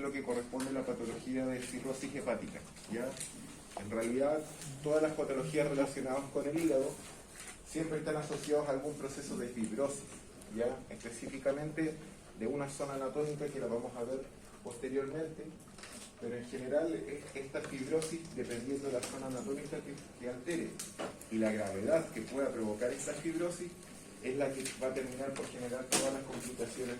lo que corresponde a la patología de cirrosis hepática, ¿ya? En realidad, todas las patologías relacionadas con el hígado siempre están asociadas a algún proceso de fibrosis, ¿ya? Específicamente de una zona anatómica que la vamos a ver posteriormente, pero en general esta fibrosis, dependiendo de la zona anatómica que altere y la gravedad que pueda provocar esta fibrosis, es la que va a terminar por generar todas las complicaciones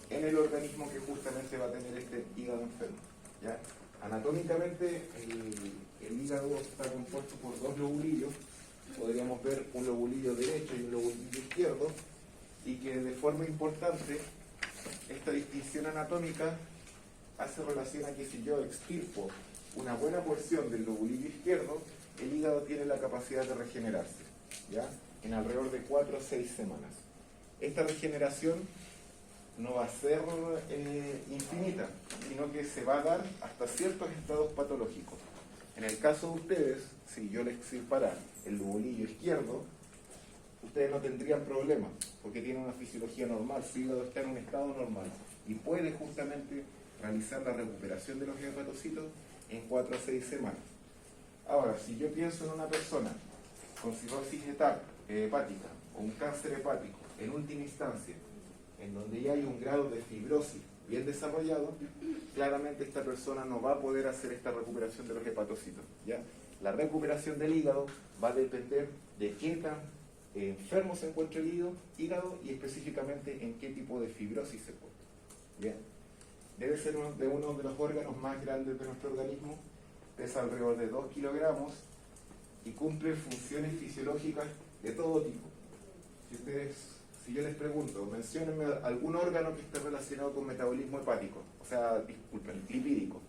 en el organismo que justamente va a tener este hígado enfermo, ¿ya? Anatómicamente el hígado está compuesto por dos lobulillos, podríamos ver un lobulillo derecho y un lobulillo izquierdo, y que de forma importante esta distinción anatómica hace relación a que si yo extirpo una buena porción del lobulillo izquierdo, el hígado tiene la capacidad de regenerarse, ¿ya? En alrededor de 4 o 6 semanas. Esta regeneración no va a ser infinita, sino que se va a dar hasta ciertos estados patológicos. En el caso de ustedes, si yo les extirpara el lobulillo izquierdo, ustedes no tendrían problemas, porque tienen una fisiología normal, su hígado está en un estado normal y puede justamente realizar la recuperación de los hepatocitos en 4 a 6 semanas. Ahora, si yo pienso en una persona con cirrosis hepática o un cáncer hepático, en última instancia, en donde ya hay un grado de fibrosis bien desarrollado, claramente esta persona no va a poder hacer esta recuperación de los hepatocitos, ¿ya? La recuperación del hígado va a depender de qué tan enfermo se encuentra el hígado y específicamente en qué tipo de fibrosis se encuentra, ¿ya? Debe ser uno de los órganos más grandes de nuestro organismo, pesa alrededor de 2 kilogramos y cumple funciones fisiológicas de todo tipo. Si yo les pregunto, menciónenme algún órgano que esté relacionado con metabolismo hepático, o sea, disculpen, lipídico,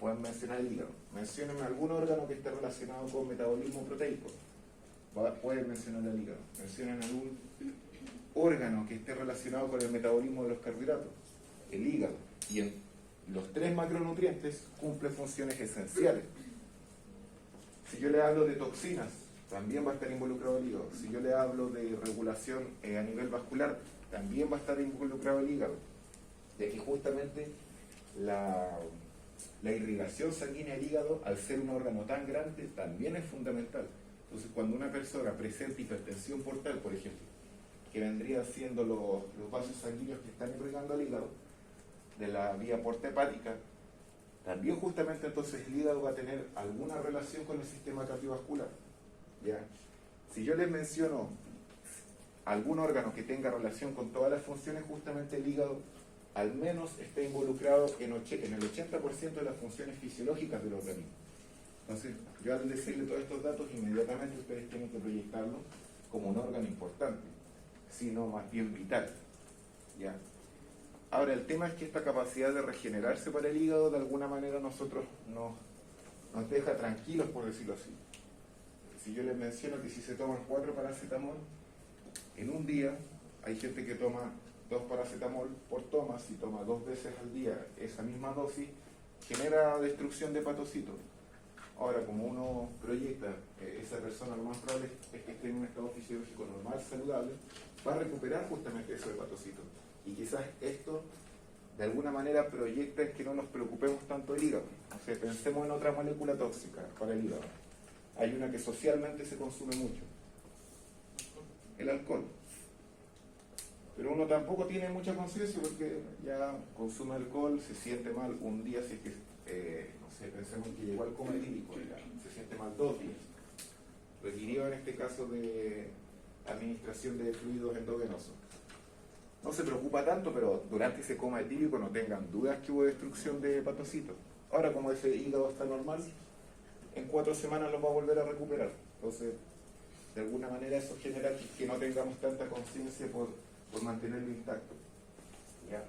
pueden mencionar el hígado. Menciónenme algún órgano que esté relacionado con metabolismo proteico, pueden mencionar el hígado. Mencionen algún órgano que esté relacionado con el metabolismo de los carbohidratos, el hígado. Y en los 3 macronutrientes cumple funciones esenciales. Si yo le hablo de toxinas, también va a estar involucrado el hígado. Si yo le hablo de regulación a nivel vascular, también va a estar involucrado el hígado. De que justamente la irrigación sanguínea del hígado, al ser un órgano tan grande, también es fundamental. Entonces, cuando una persona presenta hipertensión portal, por ejemplo, que vendría siendo los vasos sanguíneos que están irrigando al hígado, de la vía porta hepática, también justamente entonces el hígado va a tener alguna relación con el sistema cardiovascular, ¿ya? Si yo les menciono algún órgano que tenga relación con todas las funciones, justamente el hígado al menos está involucrado en el 80% de las funciones fisiológicas del organismo. Entonces, yo al decirle todos estos datos, inmediatamente ustedes tienen que proyectarlo como un órgano importante, sino más bien vital, ¿ya? Ahora, el tema es que esta capacidad de regenerarse para el hígado, de alguna manera nosotros nos deja tranquilos, por decirlo así. Si yo les menciono que si se toman 4 paracetamol, en un día hay gente que toma 2 paracetamol por toma, si toma 2 veces al día esa misma dosis, genera destrucción de hepatocitos. Ahora, como uno proyecta, esa persona lo más probable es que esté en un estado fisiológico normal, saludable, va a recuperar justamente esos hepatocitos. Y quizás esto, de alguna manera, proyecta en que no nos preocupemos tanto del hígado. O sea, pensemos en otra molécula tóxica para el hígado. Hay una que socialmente se consume mucho, el alcohol. Pero uno tampoco tiene mucha conciencia porque ya consume alcohol, se siente mal un día, si es que, no sé, pensemos que llegó al coma etílico, se siente mal 2 días. Requirió en este caso de administración de fluidos endovenosos. No se preocupa tanto, pero durante ese coma etílico no tengan dudas que hubo destrucción de hepatocitos. Ahora, como ese hígado está normal, en 4 semanas lo va a volver a recuperar. Entonces, de alguna manera eso genera que no tengamos tanta conciencia por mantenerlo intacto, ¿ya?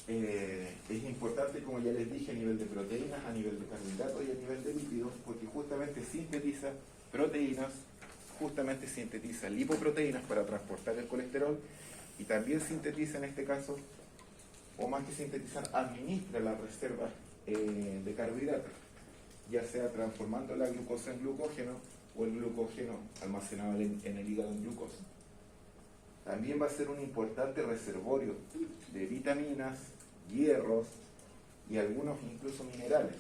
Es importante, como ya les dije, a nivel de proteínas, a nivel de carbohidratos y a nivel de lípidos, porque justamente sintetiza proteínas, justamente sintetiza lipoproteínas para transportar el colesterol, y también sintetiza en este caso, o más que sintetizar, administra las reservas de carbohidratos, ya sea transformando la glucosa en glucógeno o el glucógeno almacenado en el hígado en glucosa. También va a ser un importante reservorio de vitaminas, hierros, y algunos incluso minerales.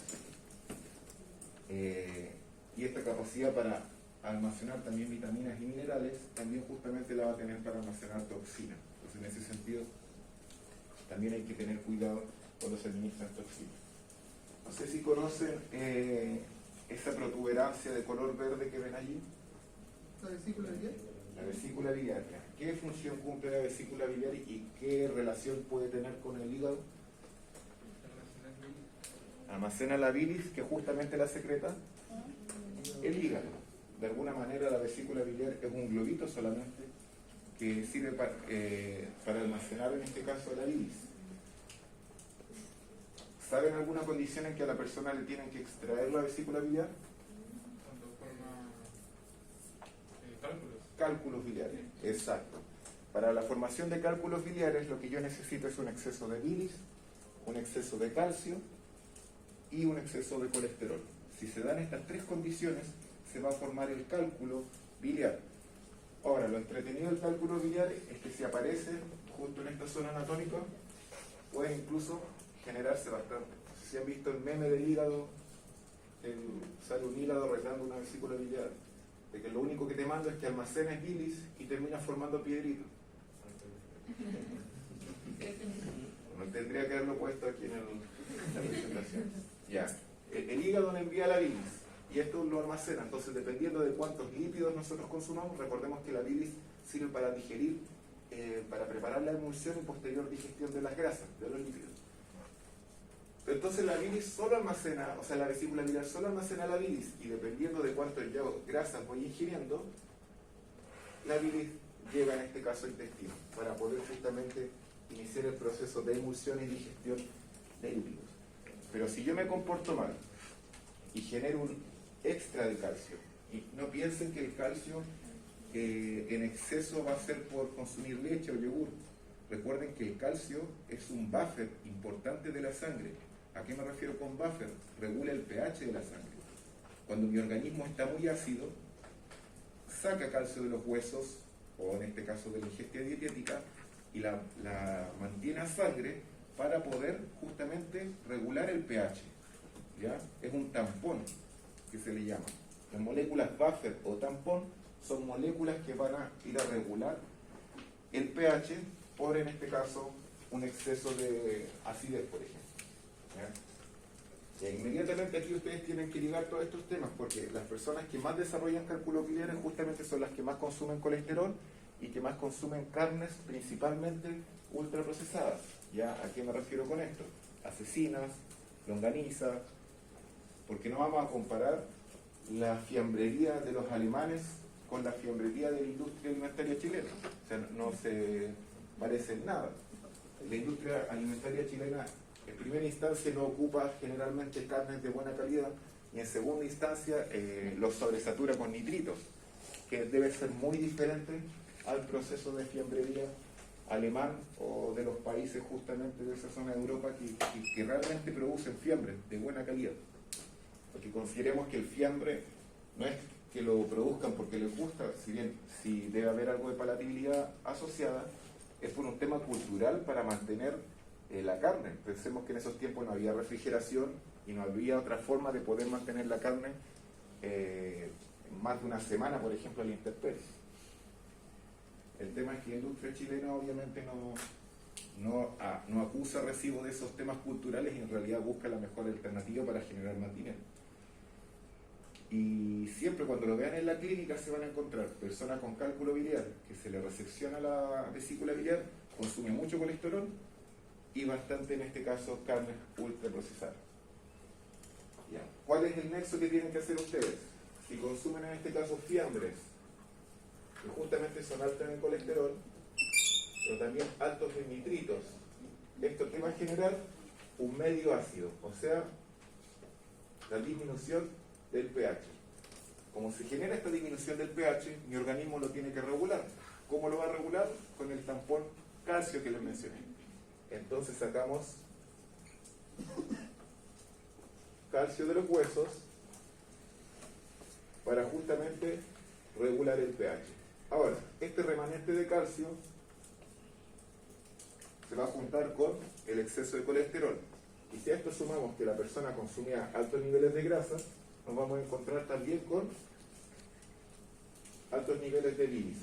Y esta capacidad para almacenar también vitaminas y minerales también justamente la va a tener para almacenar toxinas. Entonces, en ese sentido, también hay que tener cuidado cuando se administran toxinas. No sé si conocen esa protuberancia de color verde que ven allí. ¿La vesícula biliar? La vesícula biliar. ¿Qué función cumple la vesícula biliar y qué relación puede tener con el hígado? Almacena la bilis, que justamente la secreta el hígado. De alguna manera la vesícula biliar es un globito solamente que sirve para almacenar en este caso la bilis. ¿Saben alguna condición en que a la persona le tienen que extraer la vesícula biliar? Cuando forma cálculos. Cálculos biliares, exacto. Para la formación de cálculos biliares lo que yo necesito es un exceso de bilis, un exceso de calcio y un exceso de colesterol. Si se dan estas tres condiciones, se va a formar el cálculo biliar. Ahora, lo entretenido del cálculo biliar es que si aparece justo en esta zona anatómica, puede incluso generarse bastante. Si han visto el meme del hígado, sale un hígado retando una vesícula biliar, de que lo único que te mando es que almacenes bilis y terminas formando piedritos. No tendría que haberlo puesto aquí en la presentación. Ya. El hígado le envía la bilis y esto lo almacena. Entonces, dependiendo de cuántos lípidos nosotros consumamos, recordemos que la bilis sirve para digerir, para preparar la emulsión y posterior digestión de las grasas, de los lípidos. Entonces la bilis solo almacena, o sea, la vesícula biliar solo almacena la bilis y dependiendo de cuánto grasas voy ingiriendo, la bilis llega en este caso al intestino para poder justamente iniciar el proceso de emulsión y digestión de lípidos. Pero si yo me comporto mal y genero un extra de calcio, y no piensen que el calcio en exceso va a ser por consumir leche o yogur. Recuerden que el calcio es un buffer importante de la sangre. ¿A qué me refiero con buffer? Regula el pH de la sangre. Cuando mi organismo está muy ácido, saca calcio de los huesos, o en este caso de la ingesta dietética, y la mantiene a sangre para poder justamente regular el pH. ¿Ya? Es un tampón que se le llama. Las moléculas buffer o tampón son moléculas que van a ir a regular el pH por, en este caso, un exceso de acidez, por ejemplo. ¿Ya? Y inmediatamente aquí ustedes tienen que ligar todos estos temas, porque las personas que más desarrollan cálculos biliares justamente son las que más consumen colesterol y que más consumen carnes, principalmente ultraprocesadas. ¿Ya? ¿A qué me refiero con esto? Asesinas, longaniza, porque no vamos a comparar la fiambrería de los alemanes con la fiambrería de la industria alimentaria chilena. O sea, no se parecen nada. La industria alimentaria chilena en primera instancia no ocupa generalmente carnes de buena calidad y en segunda instancia los sobresatura con nitritos, que debe ser muy diferente al proceso de fiambrería alemán o de los países justamente de esa zona de Europa que realmente producen fiambre de buena calidad. Porque consideremos que el fiambre no es que lo produzcan porque les gusta, si bien si debe haber algo de palatabilidad asociada, es por un tema cultural para mantener la carne. Pensemos que en esos tiempos no había refrigeración y no había otra forma de poder mantener la carne más de una semana, por ejemplo, a la intemperie. El tema es que la industria chilena obviamente no acusa recibo de esos temas culturales y en realidad busca la mejor alternativa para generar más dinero. Y siempre cuando lo vean en la clínica se van a encontrar personas con cálculo biliar, que se le resecciona la vesícula biliar, consume mucho colesterol y bastante, en este caso, carnes ultraprocesadas. ¿Ya? ¿Cuál es el nexo que tienen que hacer ustedes? Si consumen en este caso fiambres, que justamente son altos en colesterol, pero también altos en nitritos, esto que va a generar un medio ácido, o sea, la disminución del pH. Como se genera esta disminución del pH, mi organismo lo tiene que regular. ¿Cómo lo va a regular? Con el tampón calcio que les mencioné. Entonces sacamos calcio de los huesos para justamente regular el pH. Ahora, este remanente de calcio se va a juntar con el exceso de colesterol. Y si a esto sumamos que la persona consumía altos niveles de grasa, nos vamos a encontrar también con altos niveles de bilis.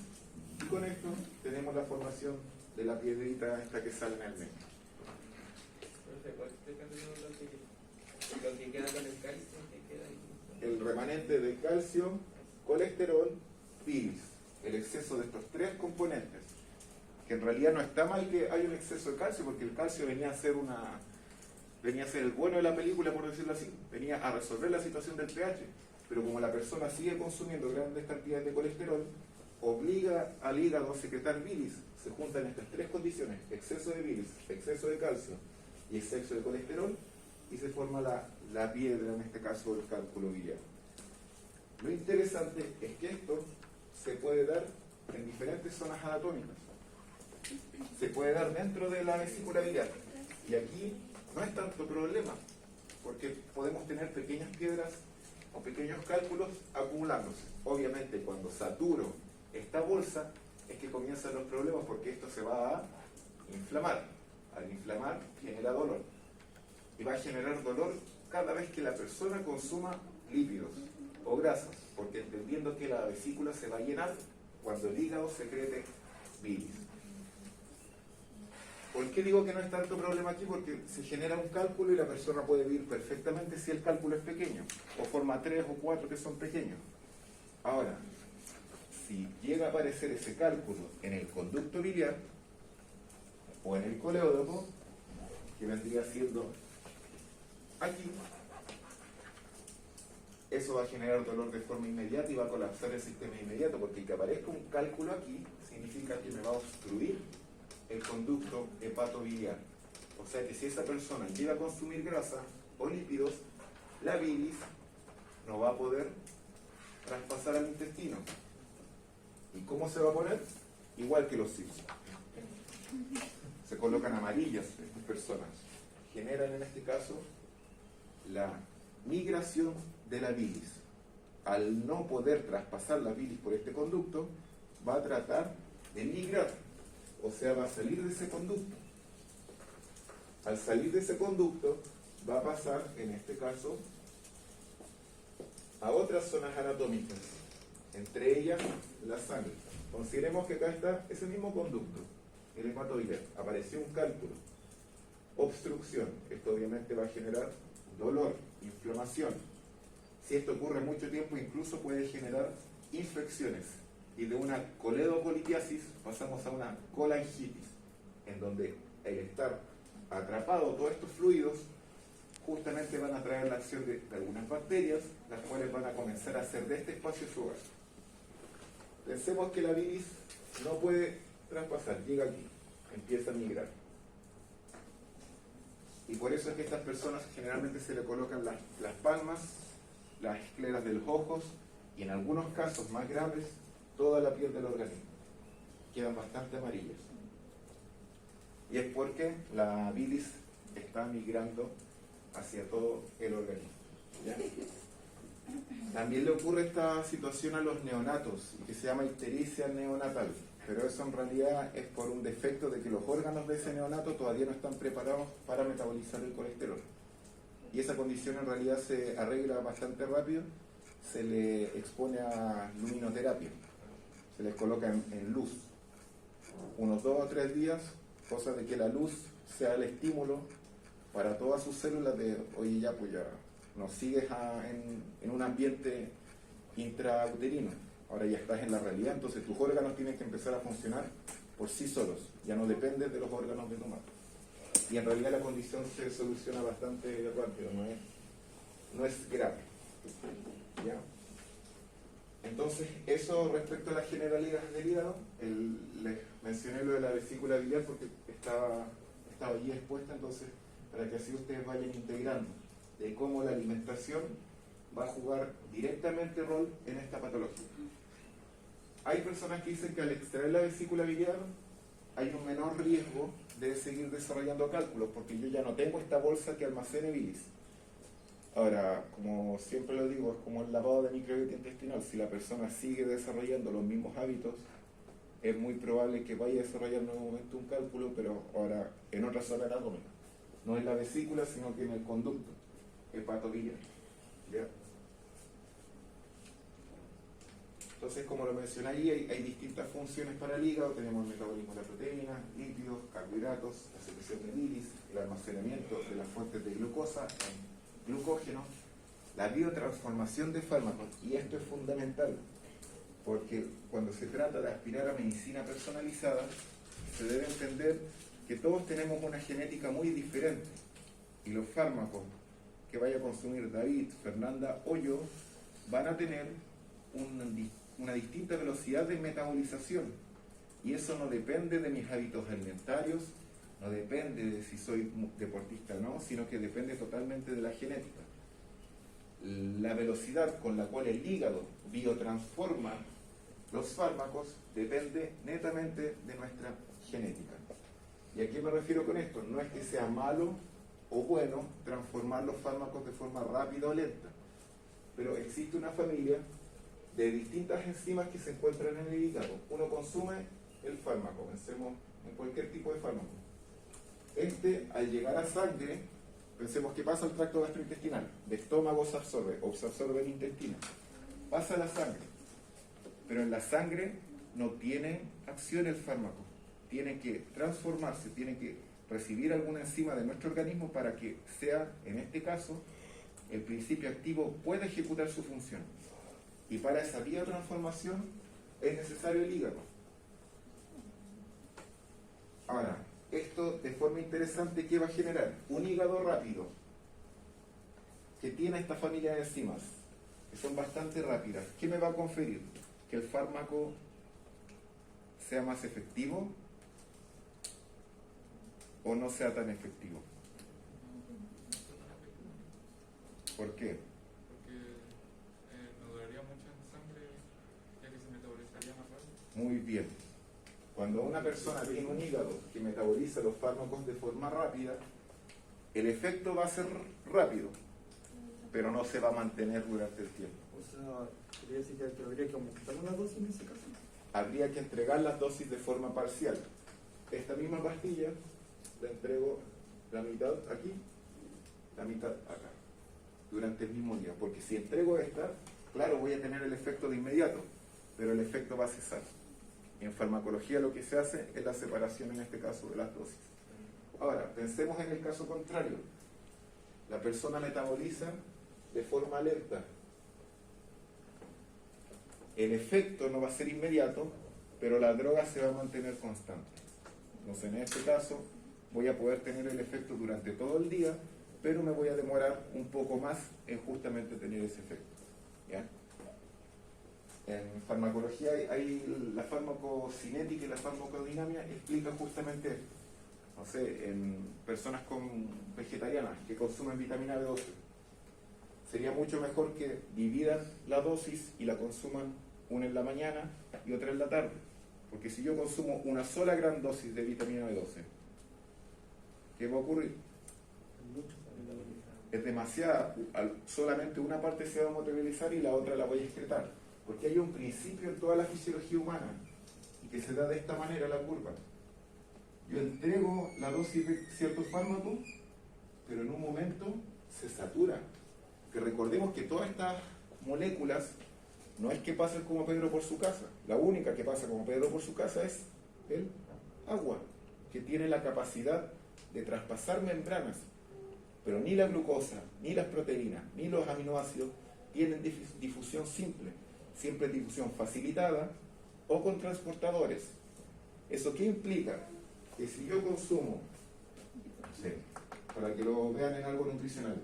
Y con esto tenemos la formación de la piedrita esta que sale en el medio. No sé, ¿puedes explicar de nuevo lo que queda con el calcio? ¿Qué queda ahí? El remanente de calcio, colesterol, bilis. El exceso de estos tres componentes. Que en realidad no está mal que haya un exceso de calcio, porque el calcio venía a ser el bueno de la película, por decirlo así. Venía a resolver la situación del pH. Pero como la persona sigue consumiendo grandes cantidades de colesterol, obliga al hígado a secretar bilis. Se juntan estas tres condiciones: exceso de bilis, exceso de calcio y exceso de colesterol, y se forma la piedra, en este caso el cálculo biliar. Lo interesante es que esto se puede dar en diferentes zonas anatómicas. Se puede dar dentro de la vesícula biliar. Y aquí no es tanto problema, porque podemos tener pequeñas piedras o pequeños cálculos acumulándose. Obviamente cuando saturo esta bolsa es que comienzan los problemas, porque esto se va a inflamar. Al inflamar genera dolor. Y va a generar dolor cada vez que la persona consuma lípidos o grasas, porque entendiendo que la vesícula se va a llenar cuando el hígado secrete bilis. ¿Por qué digo que no es tanto problema aquí? Porque se genera un cálculo y la persona puede vivir perfectamente si el cálculo es pequeño, o forma 3 o 4 que son pequeños. Ahora, si llega a aparecer ese cálculo en el conducto biliar o en el coleódomo, que vendría siendo aquí, eso va a generar dolor de forma inmediata y va a colapsar el sistema inmediato, porque que aparezca un cálculo aquí significa que me va a obstruir el conducto hepatobiliar. O sea que si esa persona llega a consumir grasa o lípidos, la bilis no va a poder traspasar al intestino. ¿Y cómo se va a poner? Igual que los CIPS. Se colocan amarillas estas personas. Generan en este caso la migración de la bilis. Al no poder traspasar la bilis por este conducto, va a tratar de migrar. O sea, va a salir de ese conducto. Al salir de ese conducto, va a pasar, en este caso, a otras zonas anatómicas, entre ellas la sangre. Consideremos que acá está ese mismo conducto, el hepatobiliar. Apareció un cálculo, obstrucción. Esto obviamente va a generar dolor, inflamación. Si esto ocurre mucho tiempo, incluso puede generar infecciones. Y de una coledocolitiasis pasamos a una colangitis, en donde el estar atrapado todos estos fluidos justamente van a traer la acción de algunas bacterias, las cuales van a comenzar a hacer de este espacio su hogar. Pensemos que la bilis no puede traspasar, llega aquí, empieza a migrar. Y por eso es que a estas personas generalmente se le colocan las palmas, las escleras de los ojos y en algunos casos más graves, toda la piel del organismo. Quedan bastante amarillas. Y es porque la bilis está migrando hacia todo el organismo. ¿Ya? También le ocurre esta situación a los neonatos, que se llama ictericia neonatal, pero eso en realidad es por un defecto de que los órganos de ese neonato todavía no están preparados para metabolizar el colesterol. Y esa condición en realidad se arregla bastante rápido, se le expone a luminoterapia, se les coloca en luz, unos 2 o 3 días, cosa de que la luz sea el estímulo para todas sus células de, oye ya, pues ya no sigues en un ambiente intrauterino, ahora ya estás en la realidad, entonces tus órganos tienen que empezar a funcionar por sí solos, ya no dependes de los órganos de tu madre. Y en realidad la condición se soluciona bastante rápido, no es grave. ¿Ya? Entonces, eso respecto a las generalidades del hígado, les mencioné lo de la vesícula biliar porque estaba allí expuesta, entonces, para que así ustedes vayan integrando de cómo la alimentación va a jugar directamente rol en esta patología. Hay personas que dicen que al extraer la vesícula biliar hay un menor riesgo de seguir desarrollando cálculos, porque yo ya no tengo esta bolsa que almacene bilis. Ahora, como siempre lo digo, es como el lavado de microbiota intestinal. Si la persona sigue desarrollando los mismos hábitos, es muy probable que vaya a desarrollar en algún momento un cálculo, pero ahora en otra zona anatómica. no en la vesícula, sino que en el conducto hepatobiliar. ¿Ya? Entonces, como lo mencioné ahí, hay distintas funciones para el hígado. Tenemos el metabolismo de la proteína, lípidos, carbohidratos, la secreción de bilis, el almacenamiento de las fuentes de glucosa en glucógeno, la biotransformación de fármacos. Y esto es fundamental, porque cuando se trata de aspirar a medicina personalizada, se debe entender que todos tenemos una genética muy diferente. Y los fármacos que vaya a consumir David, Fernanda o yo van a tener una distinta velocidad de metabolización, y eso no depende de mis hábitos alimentarios, no depende de si soy deportista o no, sino que depende totalmente de la genética. La velocidad con la cual el hígado biotransforma los fármacos depende netamente de nuestra genética. ¿Y a qué me refiero con esto? No es que sea malo o bueno transformar los fármacos de forma rápida o lenta, pero existe una familia de distintas enzimas que se encuentran en el hígado. Uno consume el fármaco, pensemos en cualquier tipo de fármaco. Al llegar a sangre, pensemos que pasa al tracto gastrointestinal, de estómago se absorbe, o se absorbe el intestino, pasa a la sangre, pero en la sangre no tiene acción el fármaco, tiene que transformarse, tiene que recibir alguna enzima de nuestro organismo para que sea, en este caso, el principio activo pueda ejecutar su función. Y para esa biotransformación es necesario el hígado. Ahora, esto de forma interesante, ¿qué va a generar? Un hígado rápido, que tiene esta familia de enzimas, que son bastante rápidas. ¿Qué me va a conferir? Que el fármaco sea más efectivo o no sea tan efectivo. ¿Por qué? Porque no duraría mucho en sangre, ya que se metabolizaría más rápido. Muy bien. Cuando una persona tiene un hígado que metaboliza los fármacos de forma rápida, el efecto va a ser rápido, pero no se va a mantener durante el tiempo. O sea, quería decir que habría que aumentar una dosis en ese caso. Habría que entregar las dosis de forma parcial. Esta misma pastilla la entrego la mitad aquí, la mitad acá, durante el mismo día. Porque si entrego esta, claro, voy a tener el efecto de inmediato, pero el efecto va a cesar. En farmacología lo que se hace es la separación, en este caso, de las dosis. Ahora, pensemos en el caso contrario. La persona metaboliza de forma lenta. El efecto no va a ser inmediato, pero la droga se va a mantener constante. Entonces, en este caso, voy a poder tener el efecto durante todo el día, pero me voy a demorar un poco más en justamente tener ese efecto. ¿Ya? En farmacología hay la farmacocinética y la farmacodinámica explica justamente esto. No sé, en personas vegetarianas que consumen vitamina B12, sería mucho mejor que dividan la dosis y la consuman una en la mañana y otra en la tarde. Porque si yo consumo una sola gran dosis de vitamina B12, ¿qué va a ocurrir? Es demasiada, solamente una parte se va a metabolizar y la otra la voy a excretar. Porque hay un principio en toda la fisiología humana y que se da de esta manera la curva. Yo entrego la dosis de ciertos fármacos, pero en un momento se satura. Que recordemos que todas estas moléculas no es que pasen como Pedro por su casa. La única que pasa como Pedro por su casa es el agua, que tiene la capacidad de traspasar membranas. Pero ni la glucosa, ni las proteínas, ni los aminoácidos tienen difusión simple. Siempre difusión facilitada o con transportadores. ¿Eso qué implica? Que si yo consumo, no sé, para que lo vean en algo nutricional,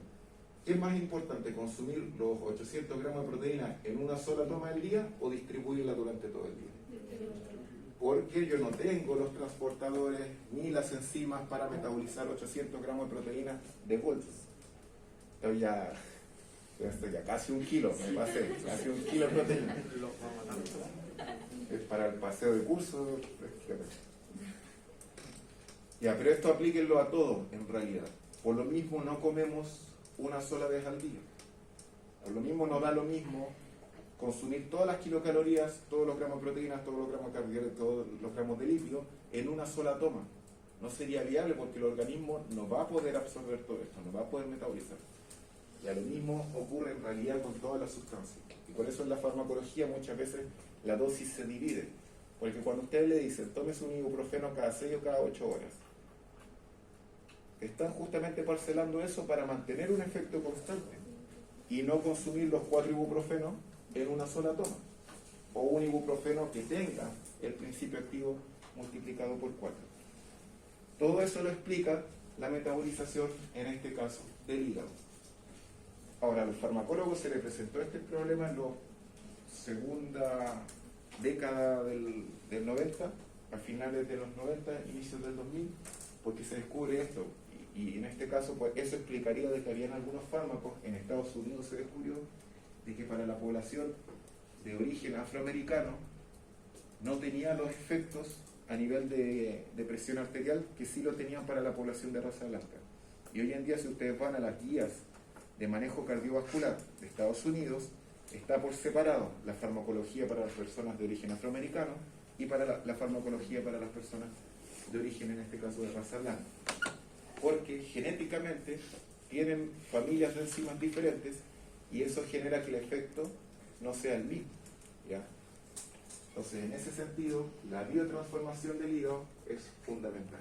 ¿qué es más importante, consumir los 800 gramos de proteína en una sola toma del día o distribuirla durante todo el día? Porque yo no tengo los transportadores ni las enzimas para metabolizar 800 gramos de proteína de golpe. Estoy ya casi 1 kilo, me pasé, casi 1 kilo de proteína. Es para el paseo de curso. Ya, pero esto aplíquenlo a todo, en realidad. Por lo mismo no comemos una sola vez al día. Por lo mismo no da lo mismo consumir todas las kilocalorías, todos los gramos de proteínas, todos los gramos de carbohidratos, todos los gramos de lípido en una sola toma. no sería viable porque el organismo no va a poder absorber todo esto, no va a poder metabolizar. Y a lo mismo ocurre en realidad con todas las sustancias. Y por eso en la farmacología muchas veces la dosis se divide. Porque cuando ustedes le dicen, tómese un ibuprofeno cada 6 o cada 8 horas, están justamente parcelando eso para mantener un efecto constante y no consumir los 4 ibuprofenos en una sola toma. O un ibuprofeno que tenga el principio activo multiplicado por 4. Todo eso lo explica la metabolización, en este caso, del hígado. Ahora, a los farmacólogos se les presentó este problema en la segunda década del 90, a finales de los 90, inicios del 2000, porque se descubre esto. Y en este caso, pues eso explicaría de que habían algunos fármacos, en Estados Unidos se descubrió, de que para la población de origen afroamericano no tenía los efectos a nivel de presión arterial que sí lo tenían para la población de raza blanca. Y hoy en día, si ustedes van a las guías de manejo cardiovascular de Estados Unidos, está por separado la farmacología para las personas de origen afroamericano y para la farmacología para las personas de origen, en este caso, de raza blanca. Porque genéticamente tienen familias de enzimas diferentes y eso genera que el efecto no sea el mismo, ¿ya? Entonces, en ese sentido, la biotransformación del hígado es fundamental.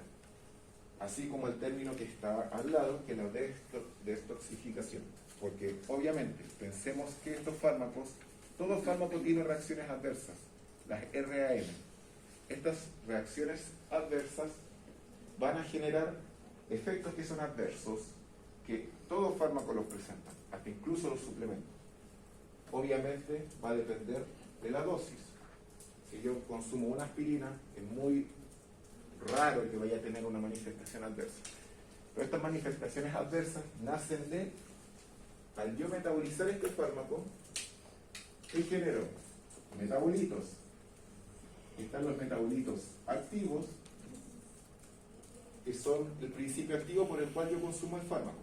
Así como el término que está al lado, que es la detoxificación. Porque, obviamente, pensemos que estos fármacos, todo fármaco tiene reacciones adversas, las RAM. Estas reacciones adversas van a generar efectos que son adversos, que todo fármaco los presenta, hasta incluso los suplementos. Obviamente va a depender de la dosis. Si yo consumo una aspirina, es muy raro que vaya a tener una manifestación adversa. Pero estas manifestaciones adversas nacen de, al yo metabolizar este fármaco, ¿qué generó? Metabolitos. Están los metabolitos activos, que son el principio activo por el cual yo consumo el fármaco.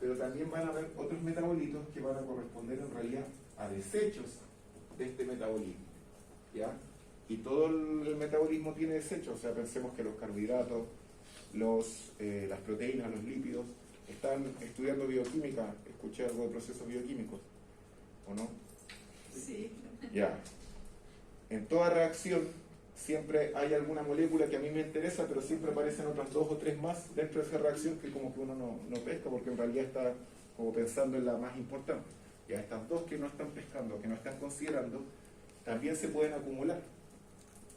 Pero también van a haber otros metabolitos que van a corresponder en realidad a desechos de este metabolismo, ¿ya? Y todo el metabolismo tiene desechos, o sea, pensemos que los carbohidratos, las proteínas, los lípidos, están estudiando bioquímica, escuché algo de procesos bioquímicos, ¿o no? Sí. Ya. En toda reacción siempre hay alguna molécula que a mí me interesa, pero siempre aparecen otras 2 o 3 más dentro de esa reacción que como que uno no pesca, porque en realidad está como pensando en la más importante. Ya estas 2 que no están pescando, que no están considerando, también se pueden acumular.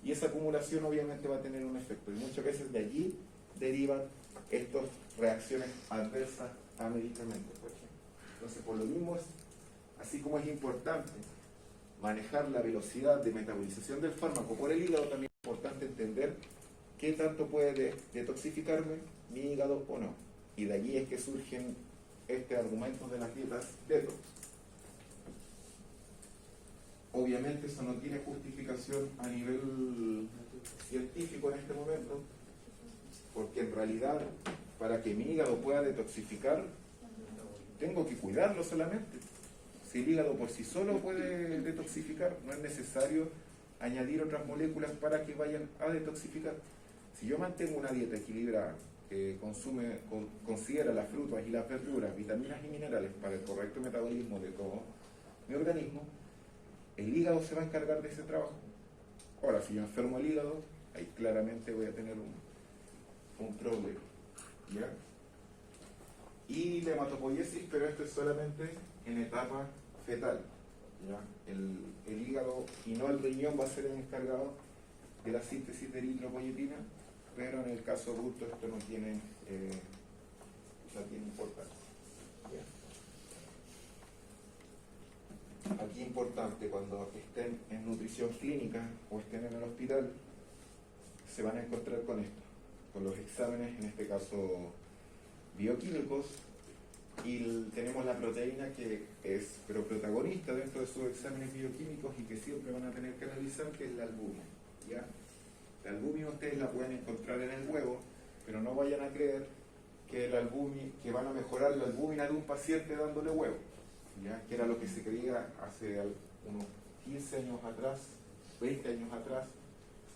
Y esa acumulación obviamente va a tener un efecto. Y muchas veces de allí derivan estas reacciones adversas a medicamentos, por ejemplo. Entonces, por lo mismo, así como es importante manejar la velocidad de metabolización del fármaco por el hígado, también es importante entender qué tanto puede detoxificarme mi hígado o no. Y de allí es que surgen argumentos de las dietas detox. Obviamente eso no tiene justificación a nivel científico en este momento, porque en realidad para que mi hígado pueda detoxificar tengo que cuidarlo solamente. Si el hígado por sí solo puede detoxificar, no es necesario añadir otras moléculas para que vayan a detoxificar. Si yo mantengo una dieta equilibrada que considera las frutas y las verduras, vitaminas y minerales para el correcto metabolismo de todo mi organismo, el hígado se va a encargar de ese trabajo. Ahora, si yo enfermo el hígado, ahí claramente voy a tener un problema, ¿ya? Y la hematopoiesis, pero esto es solamente en etapa fetal, ¿ya? El hígado y no el riñón va a ser el encargado de la síntesis de eritropoyetina, pero en el caso adulto esto no tiene importancia, ¿ya? Aquí importante, cuando estén en nutrición clínica o estén en el hospital, se van a encontrar con esto, con los exámenes, en este caso bioquímicos, y tenemos la proteína que es protagonista dentro de sus exámenes bioquímicos y que siempre van a tener que analizar, que es la albúmina, ¿ya? La albúmina ustedes la pueden encontrar en el huevo, pero no vayan a creer que van a mejorar la albúmina de un paciente dándole huevo, ¿ya? Que era lo que se creía hace unos 15 años atrás, 20 años atrás.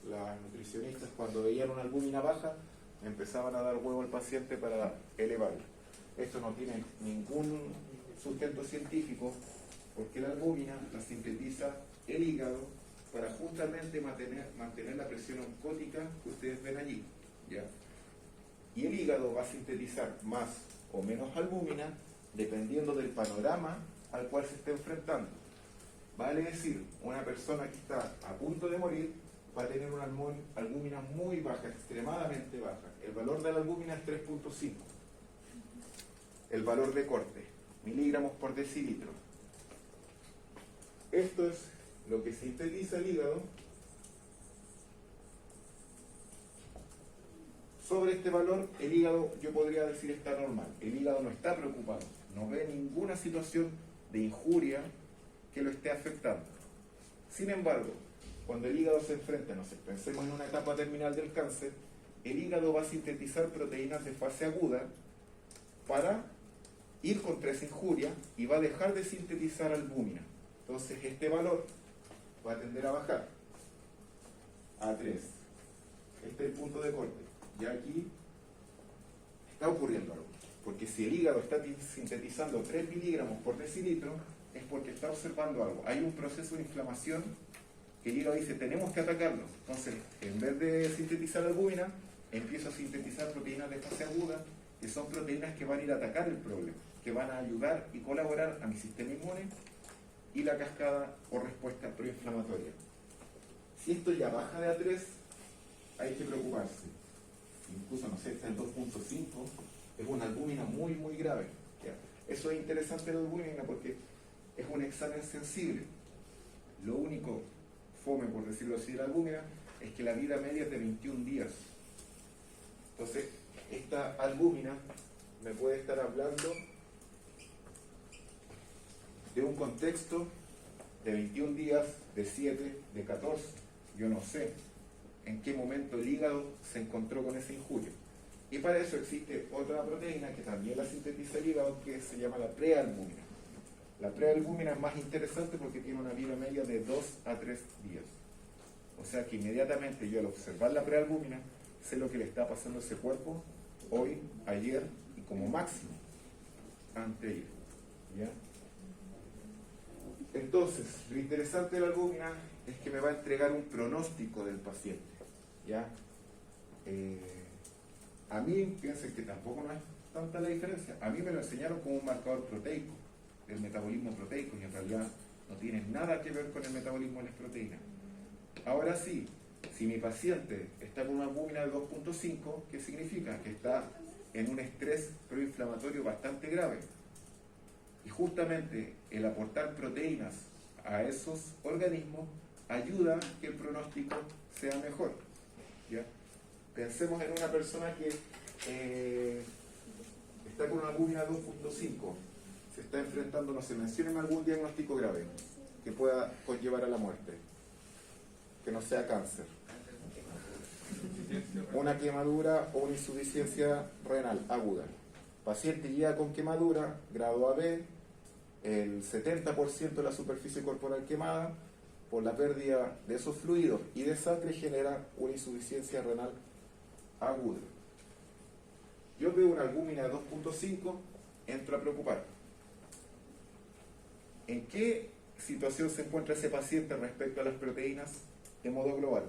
Las nutricionistas, cuando veían una albúmina baja, empezaban a dar huevo al paciente para elevarlo. Esto no tiene ningún sustento científico, porque la albúmina la sintetiza el hígado para justamente mantener la presión oncótica que ustedes ven allí, ¿ya? Y el hígado va a sintetizar más o menos albúmina dependiendo del panorama al cual se esté enfrentando. Vale decir, una persona que está a punto de morir va a tener una albúmina muy baja, extremadamente baja. El valor de la albúmina es 3.5. El valor de corte, miligramos por decilitro. Esto es lo que sintetiza el hígado. Sobre este valor, el hígado, yo podría decir, está normal. El hígado no está preocupado, no ve ninguna situación de injuria que lo esté afectando. Sin embargo, cuando el hígado se enfrenta, no sé, pensemos en una etapa terminal del cáncer, el hígado va a sintetizar proteínas de fase aguda para ir contra esa injuria y va a dejar de sintetizar albúmina. Entonces este valor va a tender a bajar a 3. Este es el punto de corte. Y aquí está ocurriendo algo. Porque si el hígado está sintetizando 3 miligramos por decilitro, es porque está observando algo. Hay un proceso de inflamación que el hígado dice, tenemos que atacarlo. Entonces, en vez de sintetizar albúmina, empiezo a sintetizar proteínas de fase aguda, que son proteínas que van a ir a atacar el problema, que van a ayudar y colaborar a mi sistema inmune y la cascada o respuesta proinflamatoria. Si esto ya baja de A3, hay que preocuparse. Incluso, no sé, está en 2.5, es una albúmina muy, muy grave. ¿Ya? Eso es interesante la albúmina porque es un examen sensible. Lo único fome, por decirlo así, de la albúmina es que la vida media es de 21 días. Entonces, esta albúmina me puede estar hablando de un contexto de 21 días, de 7, de 14. Yo no sé en qué momento el hígado se encontró con esa injuria. Y para eso existe otra proteína que también la sintetiza el hígado, que se llama la prealbúmina. La prealbúmina es más interesante porque tiene una vida media de 2 a 3 días. O sea que inmediatamente yo al observar la prealbúmina sé lo que le está pasando a ese cuerpo hoy, ayer y como máximo anteayer. ¿Ya? Entonces, lo interesante de la albúmina es que me va a entregar un pronóstico del paciente. ¿Ya? A mí, piensen que tampoco no es tanta la diferencia. A mí me lo enseñaron como un marcador proteico, del metabolismo proteico, y en realidad no tiene nada que ver con el metabolismo de las proteínas. Ahora sí, si mi paciente está con una albúmina de 2.5, ¿qué significa? Que está en un estrés proinflamatorio bastante grave. Y justamente el aportar proteínas a esos organismos ayuda a que el pronóstico sea mejor. ¿Ya? Pensemos en una persona que está con una albúmina 2.5, se está enfrentando, no se mencionen algún diagnóstico grave que pueda conllevar a la muerte, que no sea cáncer, una quemadura o una insuficiencia renal aguda. Paciente ya con quemadura, grado AB, el 70% de la superficie corporal quemada, por la pérdida de esos fluidos y de sangre genera una insuficiencia renal aguda. Yo veo una albúmina de 2.5, entro a preocupar. ¿En qué situación se encuentra ese paciente respecto a las proteínas de modo global?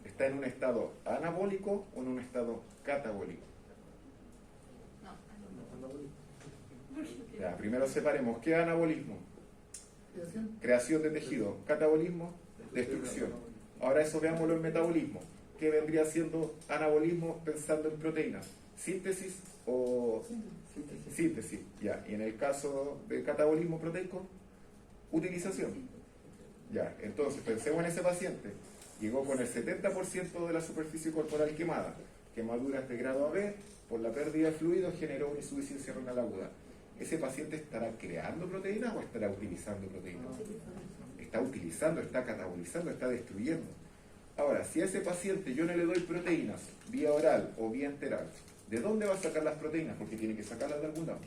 ¿Está en un estado anabólico o en un estado catabólico? Ya, primero separemos. ¿Qué es anabolismo? Creación de tejido. Catabolismo, destrucción. Ahora eso veámoslo en metabolismo. ¿Qué vendría siendo anabolismo pensando en proteínas? ¿Síntesis o síntesis? Ya. Y en el caso del catabolismo proteico, utilización. Ya. Entonces pensemos en ese paciente. Llegó con el 70% de la superficie corporal quemada. Quemaduras de grado AB, por la pérdida de fluido generó una insuficiencia renal aguda. ¿Ese paciente estará creando proteínas o estará utilizando proteínas? Está utilizando, está catabolizando, está destruyendo. Ahora, si a ese paciente yo no le doy proteínas, vía oral o vía enteral, ¿de dónde va a sacar las proteínas? Porque tiene que sacarlas de algún lado.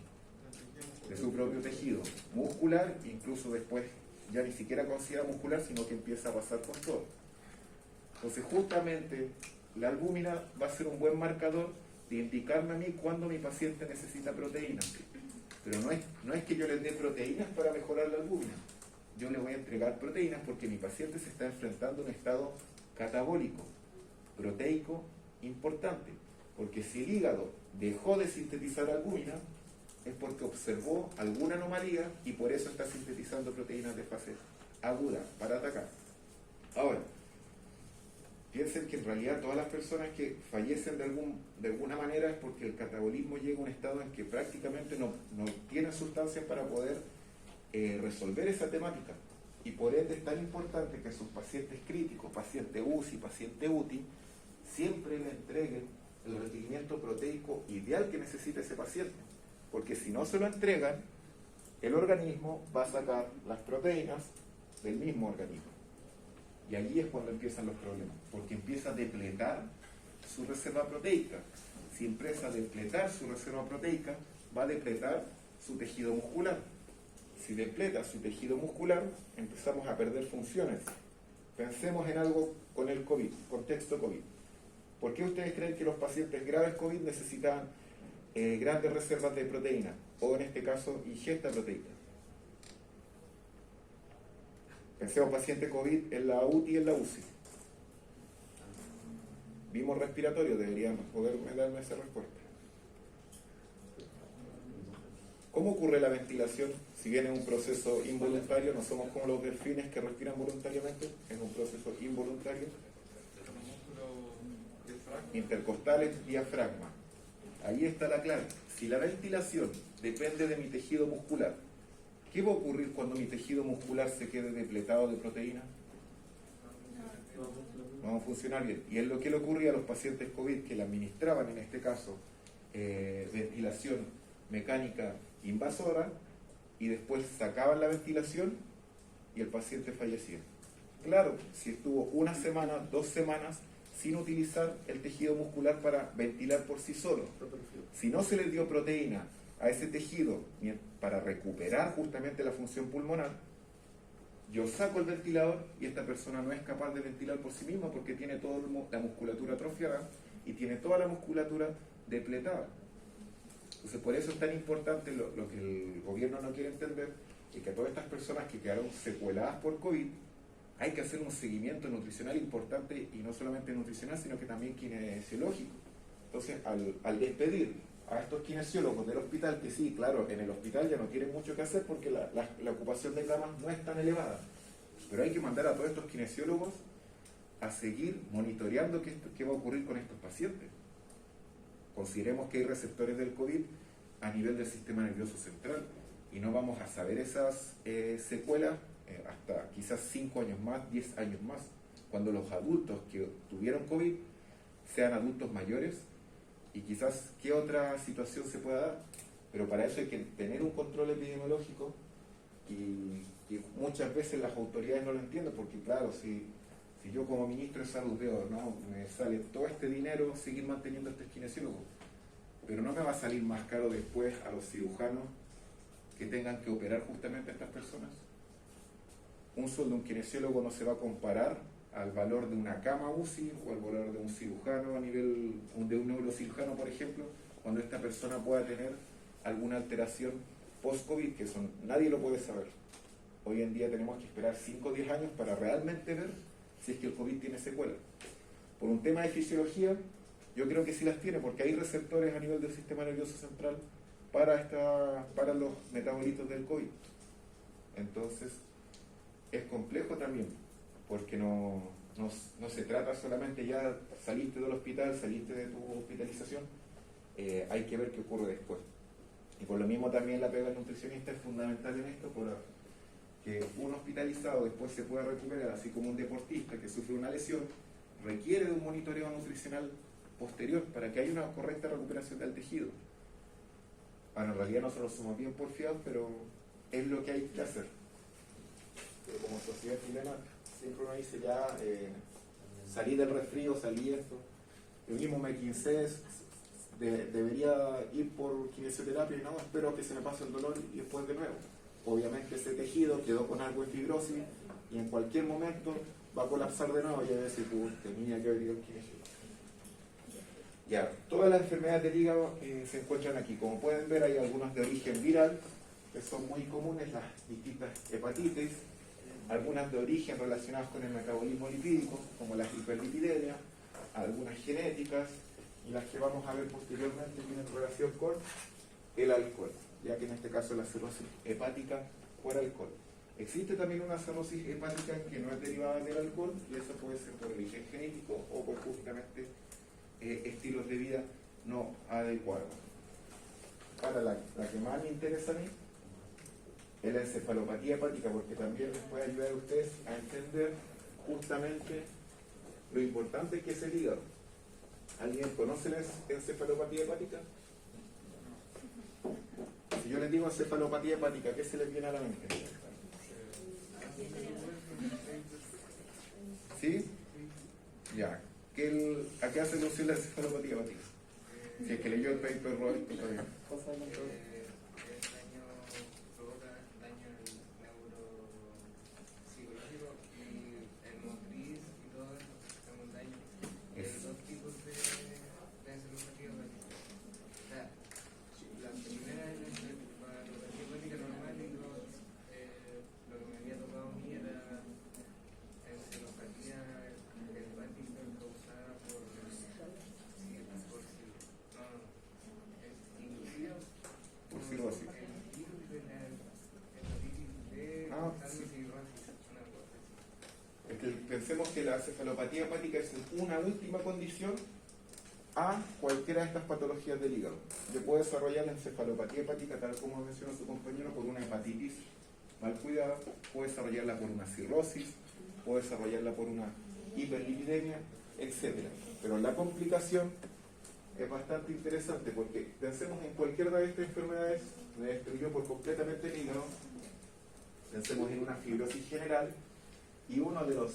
De su propio tejido muscular, incluso después ya ni siquiera considera muscular, sino que empieza a pasar con todo. Entonces, justamente, la albúmina va a ser un buen marcador de indicarme a mí cuándo mi paciente necesita proteínas. Pero no es que yo les dé proteínas para mejorar la albúmina. Yo le voy a entregar proteínas porque mi paciente se está enfrentando a un estado catabólico, proteico importante. Porque si el hígado dejó de sintetizar albúmina, es porque observó alguna anomalía y por eso está sintetizando proteínas de fase aguda para atacar. Ahora, piensen que en realidad todas las personas que fallecen de alguna manera es porque el catabolismo llega a un estado en que prácticamente no tienen sustancias para poder resolver esa temática. Y por ende es tan importante que sus pacientes críticos, paciente UCI, paciente UTI, siempre le entreguen el requerimiento proteico ideal que necesita ese paciente. Porque si no se lo entregan, el organismo va a sacar las proteínas del mismo organismo. Y allí es cuando empiezan los problemas, porque empieza a depletar su reserva proteica. Si empieza a depletar su reserva proteica, va a depletar su tejido muscular. Si depleta su tejido muscular, empezamos a perder funciones. Pensemos en algo con el COVID, contexto COVID. ¿Por qué ustedes creen que los pacientes graves COVID necesitan grandes reservas de proteína? O en este caso, ingesta proteica. Pensemos paciente COVID en la UTI y en la UCI. Vimos respiratorio, deberíamos poder darme esa respuesta. ¿Cómo ocurre la ventilación? Si bien es un proceso involuntario, no somos como los delfines que respiran voluntariamente, es un proceso involuntario. Intercostales, diafragma. Ahí está la clave. Si la ventilación depende de mi tejido muscular, ¿qué va a ocurrir cuando mi tejido muscular se quede depletado de proteína? No va a funcionar bien. Y es lo que le ocurría a los pacientes COVID que le administraban, en este caso, ventilación mecánica invasora, y después sacaban la ventilación y el paciente fallecía. Claro, si estuvo una semana, 2 semanas sin utilizar el tejido muscular para ventilar por sí solo. Si no se le dio proteína a ese tejido para recuperar justamente la función pulmonar, yo saco el ventilador y esta persona no es capaz de ventilar por sí misma porque tiene toda la musculatura atrofiada y tiene toda la musculatura depletada. Entonces por eso es tan importante lo que el gobierno no quiere entender, es que a todas estas personas que quedaron secueladas por COVID hay que hacer un seguimiento nutricional importante, y no solamente nutricional sino que también kinesiológico. Entonces al despedir a estos kinesiólogos del hospital, que sí, claro, en el hospital ya no tienen mucho que hacer porque la ocupación de camas no es tan elevada, pero hay que mandar a todos estos kinesiólogos a seguir monitoreando qué va a ocurrir con estos pacientes. Consideremos que hay receptores del COVID a nivel del sistema nervioso central y no vamos a saber esas secuelas hasta quizás 5 años más, 10 años más, cuando los adultos que tuvieron COVID sean adultos mayores. Y quizás qué otra situación se pueda dar, pero para eso hay que tener un control epidemiológico y muchas veces las autoridades no lo entienden, porque claro, si yo como ministro de salud veo, no, me sale todo este dinero seguir manteniendo a estos kinesiólogos, pero no me va a salir más caro después a los cirujanos que tengan que operar justamente a estas personas. Un sueldo de un kinesiólogo no se va a comparar al valor de una cama UCI o al valor de un cirujano a nivel de un neurocirujano, por ejemplo, cuando esta persona pueda tener alguna alteración post-COVID, que eso nadie lo puede saber. Hoy en día tenemos que esperar 5 o 10 años para realmente ver si es que el COVID tiene secuelas. Por un tema de fisiología, yo creo que sí las tiene, porque hay receptores a nivel del sistema nervioso central para los metabolitos del COVID. Entonces, es complejo también, porque no se trata solamente ya saliste del hospital, saliste de tu hospitalización, hay que ver qué ocurre después. Y por lo mismo también la pega del nutricionista es fundamental en esto, que un hospitalizado después se pueda recuperar, así como un deportista que sufre una lesión, requiere de un monitoreo nutricional posterior para que haya una correcta recuperación del tejido. Bueno, en realidad nosotros somos bien porfiados, pero es lo que hay que hacer. Pero como sociedad chilena, siempre uno dice ya, salí del resfrío, salí esto. El mismo McKinsey debería ir por kinesioterapia y no, espero que se me pase el dolor y después de nuevo. Obviamente ese tejido quedó con algo de fibrosis y en cualquier momento va a colapsar de nuevo y a decir, tenía que haber ido al kinesiólogo. Ya, todas las enfermedades del hígado se encuentran aquí. Como pueden ver, hay algunas de origen viral, que son muy comunes, las distintas hepatitis, algunas de origen relacionadas con el metabolismo lipídico, como las hiperlipidemias, algunas genéticas, y las que vamos a ver posteriormente tienen relación con el alcohol, ya que en este caso la cirrosis hepática por alcohol. Existe también una cirrosis hepática que no es derivada del alcohol, y eso puede ser por origen genético o por justamente estilos de vida no adecuados. Para la que más me interesa a mí es la encefalopatía hepática, porque también les puede ayudar a ustedes a entender justamente lo importante que es el hígado. ¿Alguien conoce la encefalopatía hepática? Si yo les digo encefalopatía hepática, ¿qué se les viene a la mente? ¿Sí? Ya. ¿A qué hace alusión la encefalopatía hepática? Si es que leyó el paper Roberto todavía. El daño provoca daño neuropsicológico y el motriz y todo eso, tenemos daño. Hay dos tipos de encefalopatía hepática. O sea, la primera es la encefalopatía hepática normal y lo que me había tocado a mí era encefalopatía hepática causada por cirrosis. Es que pensemos que la encefalopatía hepática es una última condición a cualquiera de estas patologías del hígado. Yo puedo desarrollar la encefalopatía hepática, tal como mencionó su compañero, por una hepatitis mal cuidada, puedo desarrollarla por una cirrosis, puedo desarrollarla por una hiperlipidemia, etc. Pero la complicación es bastante interesante, porque pensemos en cualquiera de estas enfermedades, me destruyó por completamente el hígado, pensemos en una fibrosis general, y uno de los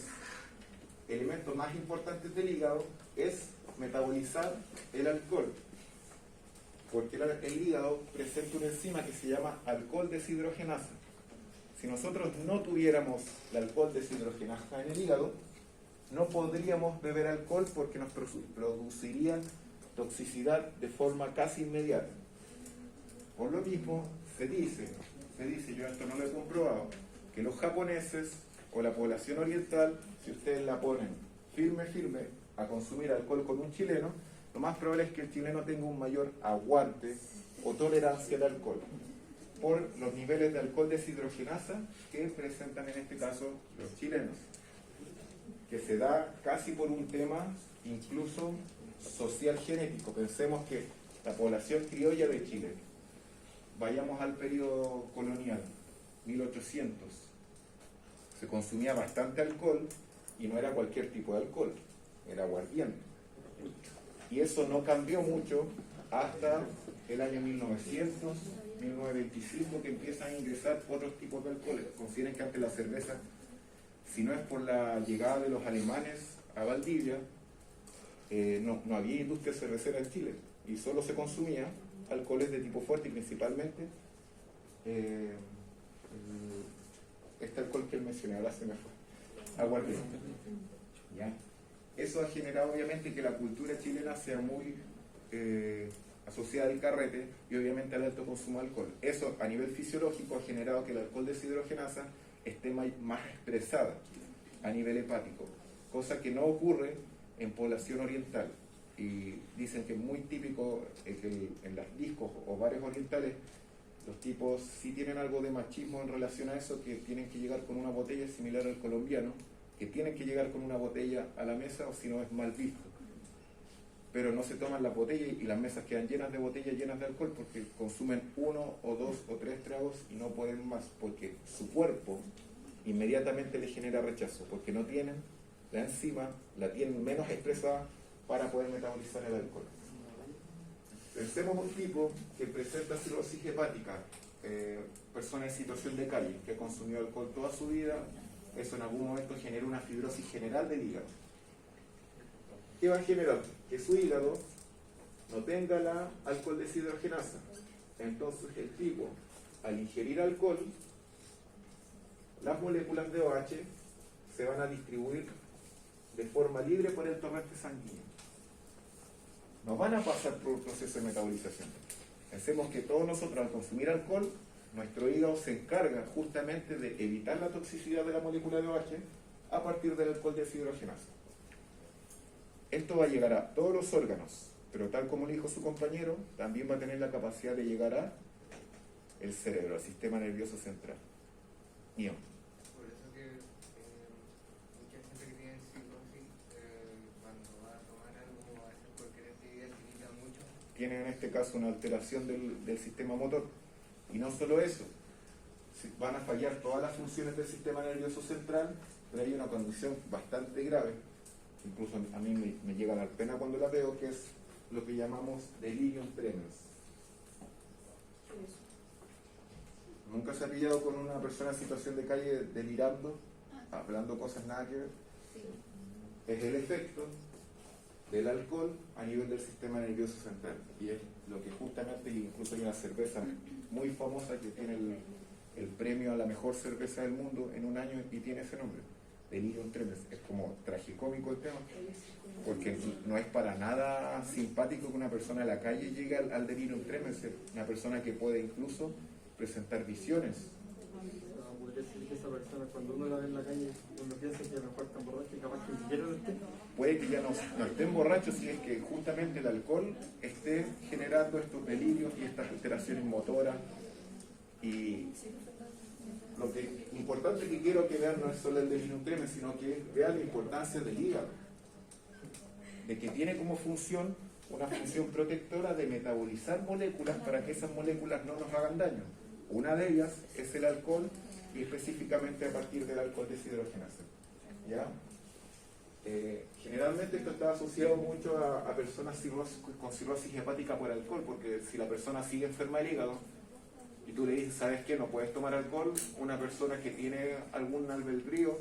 elementos más importantes del hígado es metabolizar el alcohol, porque el hígado presenta una enzima que se llama alcohol deshidrogenasa. Si nosotros no tuviéramos el alcohol deshidrogenasa en el hígado, no podríamos beber alcohol porque nos produciría toxicidad de forma casi inmediata. Por lo mismo, se dice, yo esto no lo he comprobado, que los japoneses o la población oriental, si ustedes la ponen firme a consumir alcohol con un chileno, lo más probable es que el chileno tenga un mayor aguante o tolerancia al alcohol, por los niveles de alcohol deshidrogenasa que presentan en este caso los chilenos, que se da casi por un tema incluso social genético. Pensemos que la población criolla de Chile, vayamos al periodo colonial, 1800, se consumía bastante alcohol y no era cualquier tipo de alcohol, era aguardiente. Y eso no cambió mucho hasta el año 1900, 1925, que empiezan a ingresar otros tipos de alcoholes. Consideren que antes la cerveza, si no es por la llegada de los alemanes a Valdivia, no había industria cervecera en Chile y solo se consumía alcoholes de tipo fuerte, y principalmente este alcohol que él mencioné, ahora se me fue, aguardiente. ¿Ya? Eso ha generado obviamente que la cultura chilena sea muy asociada al carrete y obviamente al alto consumo de alcohol. Eso a nivel fisiológico ha generado que el alcohol deshidrogenasa esté más expresada a nivel hepático, cosa que no ocurre en población oriental. Y dicen que es muy típico que en las discos o bares orientales los tipos sí tienen algo de machismo en relación a eso, que tienen que llegar con una botella similar al colombiano, que tienen que llegar con una botella a la mesa o si no es mal visto. Pero no se toman las botellas y las mesas quedan llenas de botellas llenas de alcohol porque consumen 1 o 2 o 3 tragos y no pueden más, porque su cuerpo inmediatamente le genera rechazo, porque no tienen la enzima, la tienen menos expresada para poder metabolizar el alcohol. Pensemos un tipo que presenta cirrosis hepática, persona en situación de calle, que consumió alcohol toda su vida, eso en algún momento genera una fibrosis general del hígado. ¿Qué va a generar? Que su hígado no tenga la alcohol deshidrogenasa. Entonces el tipo, al ingerir alcohol, las moléculas de OH se van a distribuir de forma libre por el torrente sanguíneo. no van a pasar por un proceso de metabolización. Pensemos que todos nosotros al consumir alcohol, nuestro hígado se encarga justamente de evitar la toxicidad de la molécula de OH a partir del alcohol deshidrogenasa. Esto va a llegar a todos los órganos, pero tal como le dijo su compañero, también va a tener la capacidad de llegar a el cerebro, al sistema nervioso central. Mío. Por eso que mucha gente que tiene cirrosis, cuando va a tomar algo o a hacer cualquier actividad, se quita mucho. Tienen en este caso una alteración del sistema motor. Y no solo eso, van a fallar todas las funciones del sistema nervioso central, pero hay una condición bastante grave, incluso a mí me llega a dar pena cuando la veo, que es lo que llamamos delirium tremens. ¿Nunca se ha pillado con una persona en situación de calle delirando, hablando cosas nada que ver? Es el efecto del alcohol a nivel del sistema nervioso central, y es lo que justamente, incluso hay una cerveza muy famosa que tiene el premio a la mejor cerveza del mundo en un año y tiene ese nombre, delirium tremens. Es como tragicómico el tema, porque no es para nada simpático que una persona en la calle llegue al delirium tremens. Es una persona que puede incluso presentar visiones. Podría decir que esa persona, cuando uno la ve en la calle, uno piensa que a lo mejor está borracho y capaz que ni siquiera lo esté. Puede que ya no estén borrachos, si es que justamente el alcohol esté generando estos delirios y estas alteraciones motoras. Y lo que importante que quiero que vean no es solo el delirium tremens, sino que vean la importancia del hígado, de que tiene como función una función protectora de metabolizar moléculas para que esas moléculas no nos hagan daño. Una de ellas es el alcohol, y específicamente a partir del alcohol deshidrogenasa. ¿Ya? Generalmente esto está asociado mucho a personas con cirrosis hepática por alcohol, porque si la persona sigue enferma del hígado y tú le dices, ¿sabes qué? No puedes tomar alcohol, una persona que tiene algún albedrío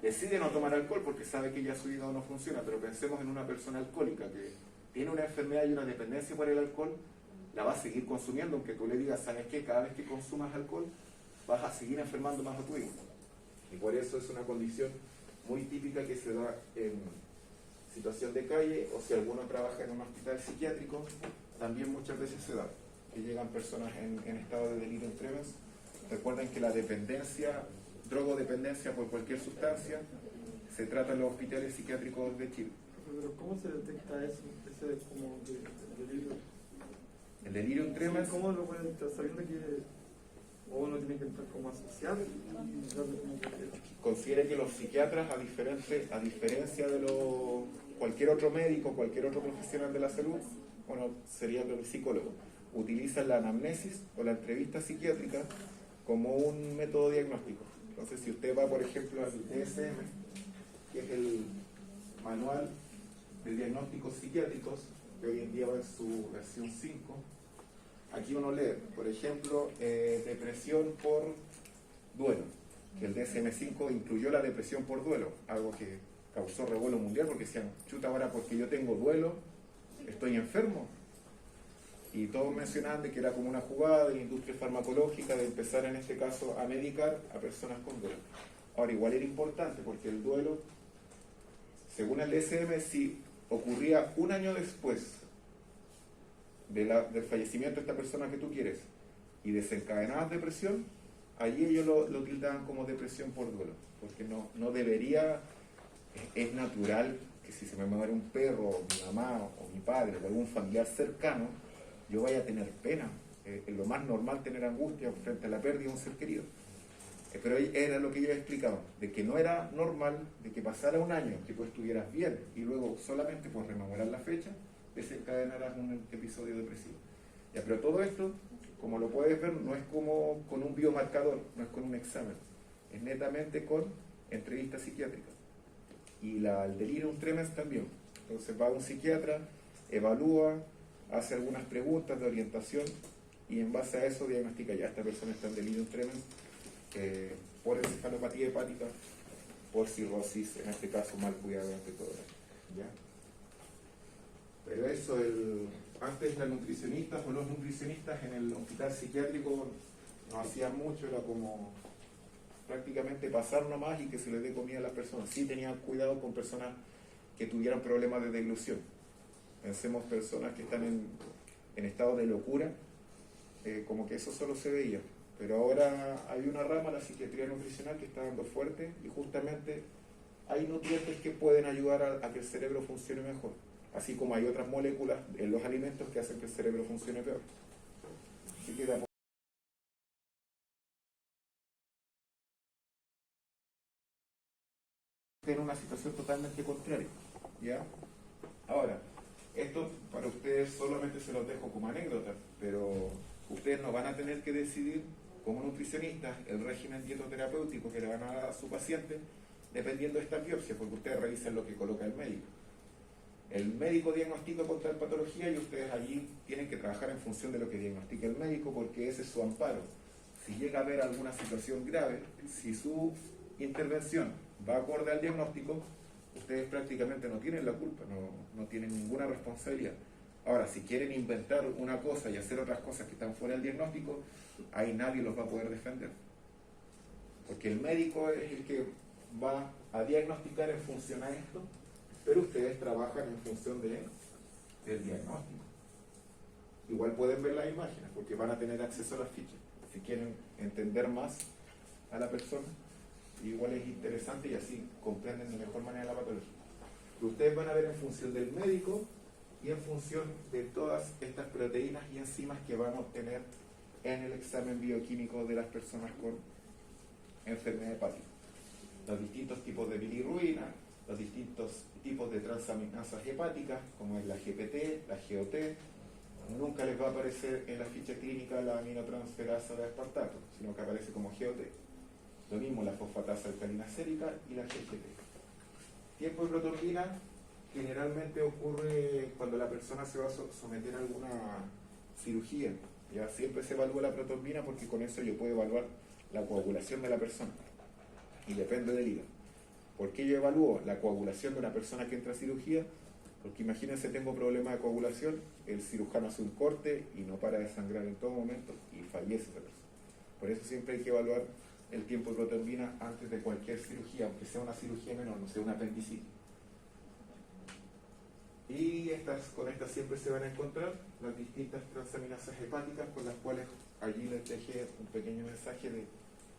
decide no tomar alcohol porque sabe que ya su hígado no funciona. Pero pensemos en una persona alcohólica que tiene una enfermedad y una dependencia por el alcohol, la va a seguir consumiendo, aunque tú le digas, ¿sabes qué? Cada vez que consumas alcohol vas a seguir enfermando más a tu hijo. Y por eso es una condición muy típica que se da en situación de calle, o si alguno trabaja en un hospital psiquiátrico, también muchas veces se da, que llegan personas en estado de delirium tremens. Recuerden que la dependencia, drogodependencia por cualquier sustancia, se trata en los hospitales psiquiátricos de Chile. Pero ¿cómo se detecta eso? Ese como delirio. El delirium tremens, ¿Cómo lo pueden estar sabiendo que o uno tiene que entrar como asociado y darle como que... considere que los psiquiatras, a diferencia de cualquier otro médico, cualquier otro profesional de la salud, bueno, sería el psicólogo, utilizan la anamnesis o la entrevista psiquiátrica como un método diagnóstico. Entonces, si usted va, por ejemplo, al DSM, que es el Manual de Diagnósticos Psiquiátricos, que hoy en día va en su versión 5, aquí uno lee, por ejemplo, depresión por duelo, que el DSM-5 incluyó la depresión por duelo, algo que causó revuelo mundial porque decían, chuta, ahora porque yo tengo duelo, estoy enfermo. Y todos mencionaban de que era como una jugada de la industria farmacológica de empezar en este caso a medicar a personas con duelo. Ahora, igual era importante porque el duelo, según el DSM, si ocurría un año después del fallecimiento de esta persona que tú quieres y desencadenabas depresión, allí ellos lo tildaban como depresión por duelo, porque no debería, es natural que si se me muere un perro, o mi mamá, o mi padre, o algún familiar cercano, yo vaya a tener pena. Es lo más normal tener angustia frente a la pérdida de un ser querido. Pero era lo que yo explicaba, de que no era normal de que pasara un año que tú estuvieras bien y luego solamente por rememorar la fecha desencadenaras un episodio depresivo. Ya, pero todo esto, como lo puedes ver, no es como con un biomarcador, no es con un examen, es netamente con entrevista psiquiátrica. Y el delirium tremens también. Entonces va un psiquiatra, evalúa, hace algunas preguntas de orientación y en base a eso diagnostica, ya esta persona está en delirium tremens por encefalopatía hepática, por cirrosis, en este caso mal cuidado ante todo. ¿Ya? Pero eso, antes las nutricionistas o los nutricionistas en el hospital psiquiátrico no hacían mucho, era como prácticamente pasar nomás y que se les dé comida a las personas. Sí tenían cuidado con personas que tuvieran problemas de deglución, Pensemos personas que están en estado de locura, como que eso solo se veía. Pero ahora hay una rama, la psiquiatría nutricional, que está dando fuerte y justamente hay nutrientes que pueden ayudar a que el cerebro funcione mejor. Así como hay otras moléculas en los alimentos que hacen que el cerebro funcione peor. Así que en una situación totalmente contraria, ¿ya? Ahora, esto para ustedes solamente se los dejo como anécdota, pero ustedes no van a tener que decidir como nutricionistas el régimen dietoterapéutico que le van a dar a su paciente dependiendo de esta biopsia, porque ustedes revisan lo que coloca el médico. El médico diagnostica con tal patología y ustedes allí tienen que trabajar en función de lo que diagnostica el médico, porque ese es su amparo. Si llega a haber alguna situación grave, si su intervención va acorde al diagnóstico, ustedes prácticamente no tienen la culpa, no tienen ninguna responsabilidad. Ahora, si quieren inventar una cosa y hacer otras cosas que están fuera del diagnóstico, ahí nadie los va a poder defender. Porque el médico es el que va a diagnosticar en función a esto, pero ustedes trabajan en función del diagnóstico. Igual pueden ver las imágenes, porque van a tener acceso a las fichas. Si quieren entender más a la persona, igual es interesante y así comprenden de mejor manera la patología. Pero ustedes van a ver en función del médico y en función de todas estas proteínas y enzimas que van a obtener en el examen bioquímico de las personas con enfermedad hepática. Los distintos tipos de bilirruina, los distintos tipos de transaminasas hepáticas, como es la GPT, la GOT. Nunca les va a aparecer en la ficha clínica la aminotransferasa de aspartato, sino que aparece como GOT. Lo mismo la fosfatasa alcalina sérica y la GGT. Tiempo de protombina generalmente ocurre cuando la persona se va a someter a alguna cirugía. Ya siempre se evalúa la protombina porque con eso yo puedo evaluar la coagulación de la persona. Y depende del hígado. ¿Por qué yo evalúo la coagulación de una persona que entra a cirugía? Porque imagínense, tengo problema de coagulación, el cirujano hace un corte y no para de sangrar en todo momento y fallece esa persona. Por eso siempre hay que evaluar el tiempo de protombina antes de cualquier cirugía, aunque sea una cirugía menor, no sea una apendicitis. Y con estas siempre se van a encontrar las distintas transaminasas hepáticas, con las cuales allí les dejé un pequeño mensaje de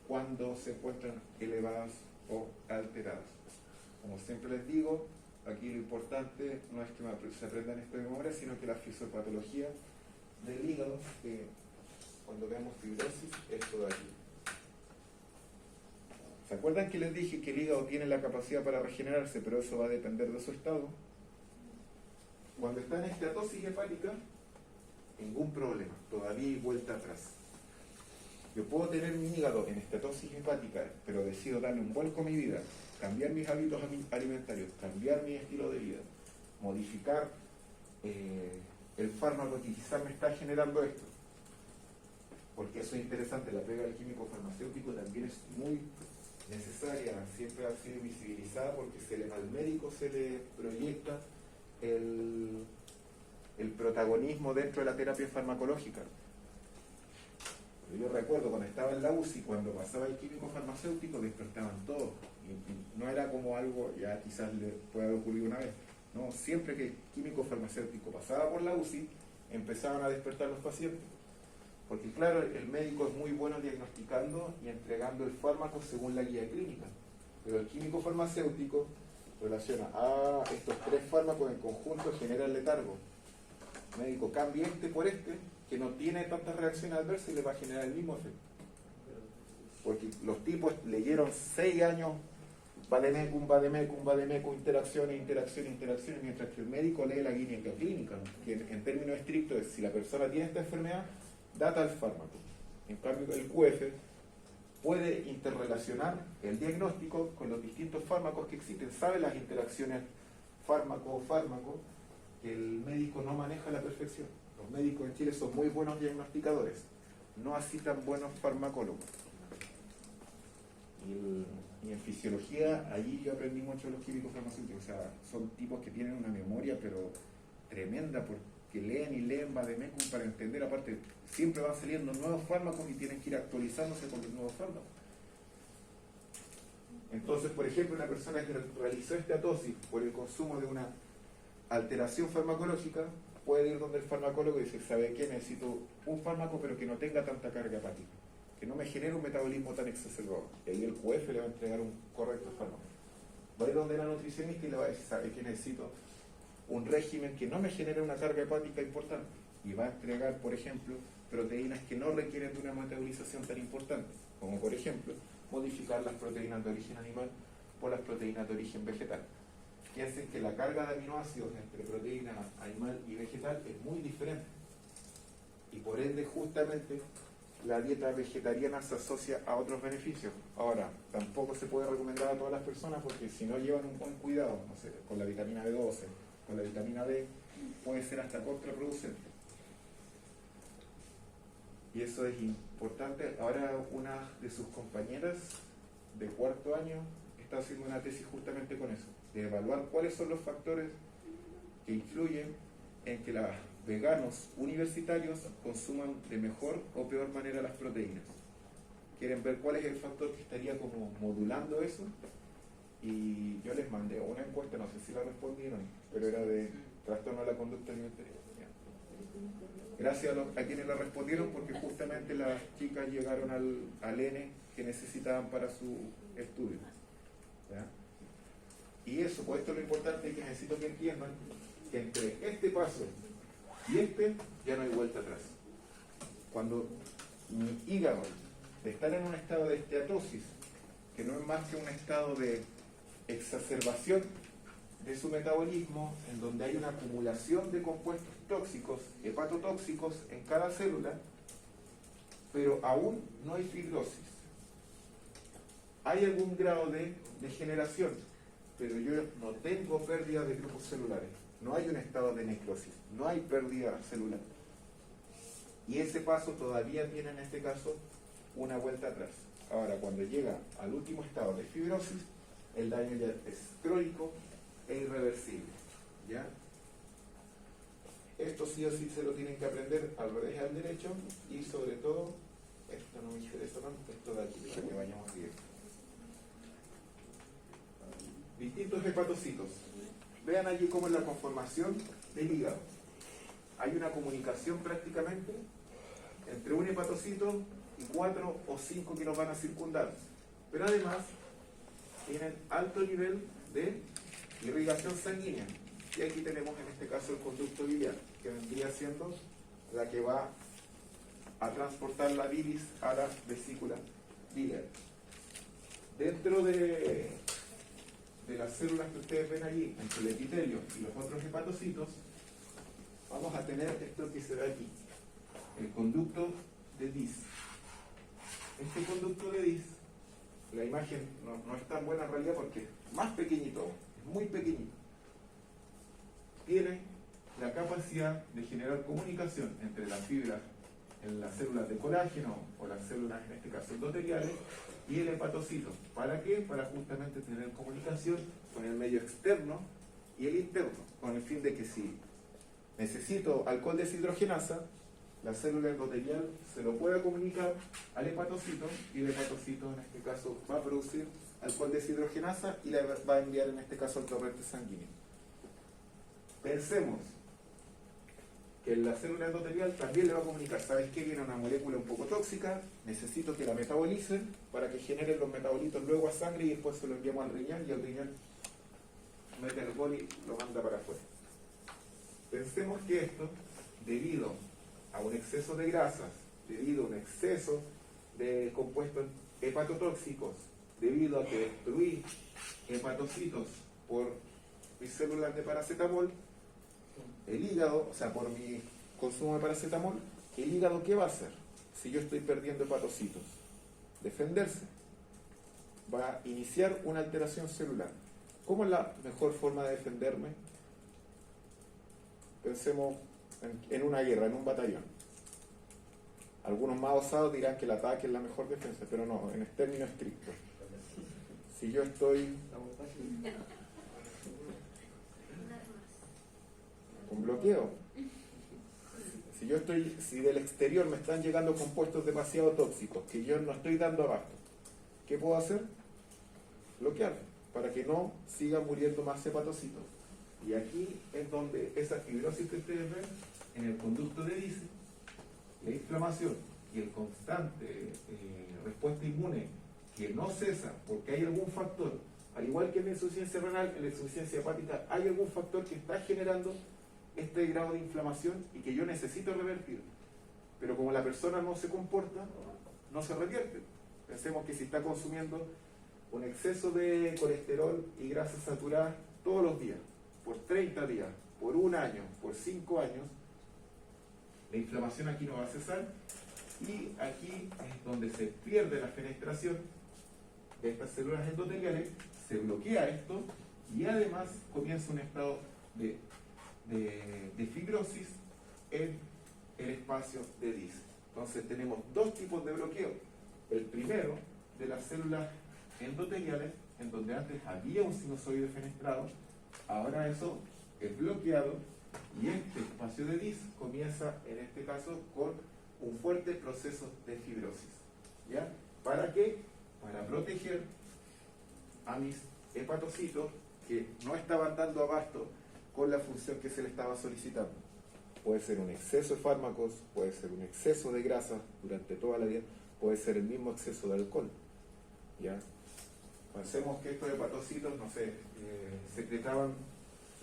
cuando se encuentran elevadas o alteradas. Como siempre les digo, aquí lo importante no es que se aprendan esto de memoria, sino que la fisiopatología del hígado, que cuando veamos fibrosis, esto de aquí. ¿Se acuerdan que les dije que el hígado tiene la capacidad para regenerarse, pero eso va a depender de su estado? Cuando está en esteatosis hepática, ningún problema, todavía hay vuelta atrás. Yo puedo tener mi hígado en estatosis hepática, pero decido darle un vuelco a mi vida, cambiar mis hábitos alimentarios, cambiar mi estilo de vida, modificar el fármaco que quizás me está generando esto. Porque eso es interesante, la pega del químico farmacéutico también es muy necesaria, siempre ha sido visibilizada porque al médico se le proyecta el protagonismo dentro de la terapia farmacológica. Yo recuerdo cuando estaba en la UCI, cuando pasaba el químico farmacéutico, despertaban todos. Y no era como algo, ya quizás le pueda haber ocurrido una vez. No, siempre que el químico farmacéutico pasaba por la UCI, empezaban a despertar los pacientes. Porque claro, el médico es muy bueno diagnosticando y entregando el fármaco según la guía clínica. Pero el químico farmacéutico relaciona, estos 3 fármacos en conjunto generan letargo. El médico cambia este por este, que no tiene tantas reacciones adversas y le va a generar el mismo efecto. Porque los tipos leyeron 6 años vademecum, interacciones, mientras que el médico lee la guía clínica, ¿no? Que en términos estrictos es, si la persona tiene esta enfermedad, da tal fármaco. En cambio, el QF puede interrelacionar el diagnóstico con los distintos fármacos que existen, sabe las interacciones fármaco, que el médico no maneja a la perfección. Los médicos en Chile son muy buenos diagnosticadores, no así tan buenos farmacólogos. Y en fisiología, allí yo aprendí mucho de los químicos farmacéuticos. O sea, son tipos que tienen una memoria pero tremenda, porque leen y leen vademecum para entender. Aparte, siempre van saliendo nuevos fármacos y tienen que ir actualizándose con los nuevos fármacos. Entonces, por ejemplo, una persona que realizó esteatosis por el consumo de una alteración farmacológica, puede ir donde el farmacólogo y decir, ¿sabe qué? Necesito un fármaco pero que no tenga tanta carga hepática, que no me genere un metabolismo tan exacerbado. Y ahí el QF le va a entregar un correcto fármaco. Va a ir donde la nutricionista y le va a decir, ¿sabe qué? Necesito un régimen que no me genere una carga hepática importante. Y va a entregar, por ejemplo, proteínas que no requieren de una metabolización tan importante, como por ejemplo, modificar las proteínas de origen animal por las proteínas de origen vegetal, que hacen que la carga de aminoácidos entre proteína animal y vegetal es muy diferente. Y por ende, justamente, la dieta vegetariana se asocia a otros beneficios. Ahora, tampoco se puede recomendar a todas las personas porque si no llevan un buen cuidado, no sé, con la vitamina B12, con la vitamina D, puede ser hasta contraproducente. Y eso es importante. Ahora una de sus compañeras de cuarto año está haciendo una tesis justamente con eso, de evaluar cuáles son los factores que influyen en que los veganos universitarios consuman de mejor o peor manera las proteínas. Quieren ver cuál es el factor que estaría como modulando eso, y yo les mandé una encuesta, no sé si la respondieron, pero era de trastorno de la conducta alimentaria. Gracias a quienes la respondieron, porque justamente las chicas llegaron al N que necesitaban para su estudio. ¿Ya? Y eso, pues esto es lo importante que necesito que entiendan, que entre este paso y este ya no hay vuelta atrás. Cuando mi hígado, de estar en un estado de esteatosis, que no es más que un estado de exacerbación de su metabolismo, en donde hay una acumulación de compuestos tóxicos, hepatotóxicos en cada célula, pero aún no hay fibrosis. Hay algún grado de degeneración, pero yo no tengo pérdida de grupos celulares, no hay un estado de necrosis, no hay pérdida celular. Y ese paso todavía tiene en este caso una vuelta atrás. Ahora, cuando llega al último estado de fibrosis, el daño ya es crónico e irreversible. ¿Ya? Esto sí o sí se lo tienen que aprender al revés y al derecho, y sobre todo, esto no me interesa tanto, esto de aquí, para que vayamos bien. Distintos hepatocitos. Vean allí cómo es la conformación del hígado. Hay una comunicación prácticamente entre un hepatocito y 4 o 5 que nos van a circundar. Pero además tienen alto nivel de irrigación sanguínea. Y aquí tenemos en este caso el conducto biliar, que vendría siendo la que va a transportar la bilis a la vesícula biliar. Dentro de las células que ustedes ven allí, entre el epitelio y los otros hepatocitos, vamos a tener esto que se ve aquí, el conducto de Dis. Este conducto de Dis, la imagen no es tan buena en realidad porque es más pequeñito, es muy pequeñito. Tiene la capacidad de generar comunicación entre las fibras en las células de colágeno o las células, en este caso endoteliales, y el hepatocito. ¿Para qué? Para justamente tener comunicación con el medio externo y el interno, con el fin de que si necesito alcohol deshidrogenasa, la célula endotelial se lo pueda comunicar al hepatocito, y el hepatocito en este caso va a producir alcohol deshidrogenasa y la va a enviar en este caso al torrente sanguíneo. Pensemos que la célula endotelial también le va a comunicar, ¿sabes qué? Viene una molécula un poco tóxica, necesito que la metabolicen para que generen los metabolitos luego a sangre y después se lo enviamos al riñón, y el riñón mete el boli y lo manda para afuera. Pensemos que esto, debido a un exceso de grasas, debido a un exceso de compuestos hepatotóxicos, debido a que destruí hepatocitos por mis células de paracetamol, el hígado, o sea, por mi consumo de paracetamol, ¿el hígado qué va a hacer si yo estoy perdiendo hepatocitos? Defenderse. Va a iniciar una alteración celular. ¿Cómo es la mejor forma de defenderme? Pensemos en una guerra, en un batallón. Algunos más osados dirán que el ataque es la mejor defensa, pero no, en términos estrictos. Si yo estoy con bloqueo, si del exterior me están llegando compuestos demasiado tóxicos que yo no estoy dando abasto, ¿qué puedo hacer? Bloquear, para que no sigan muriendo más hepatocitos. Y aquí es donde esa fibrosis que ustedes ven en el conducto de Dice, la inflamación y el constante respuesta inmune que no cesa porque hay algún factor, al igual que en la insuficiencia renal, en la insuficiencia hepática hay algún factor que está generando este grado de inflamación y que yo necesito revertir. Pero como la persona no se comporta, no se revierte. Pensemos que si está consumiendo un exceso de colesterol y grasas saturadas todos los días, por 30 días, por un año, por 5 años, la inflamación aquí no va a cesar y aquí es donde se pierde la fenestración de estas células endoteliales, se bloquea esto y además comienza un estado de fibrosis en el espacio de Dice. Entonces tenemos dos tipos de bloqueo. El primero de las células endoteliales, en donde antes había un sinusoide fenestrado, ahora eso es bloqueado y este espacio de Dice comienza en este caso con un fuerte proceso de fibrosis. ¿Ya? ¿Para qué? Para proteger a mis hepatocitos que no estaban dando abasto con la función que se le estaba solicitando. Puede ser un exceso de fármacos, puede ser un exceso de grasa durante toda la vida, puede ser el mismo exceso de alcohol. ¿Ya? Pensemos que estos hepatocitos, no sé, secretaban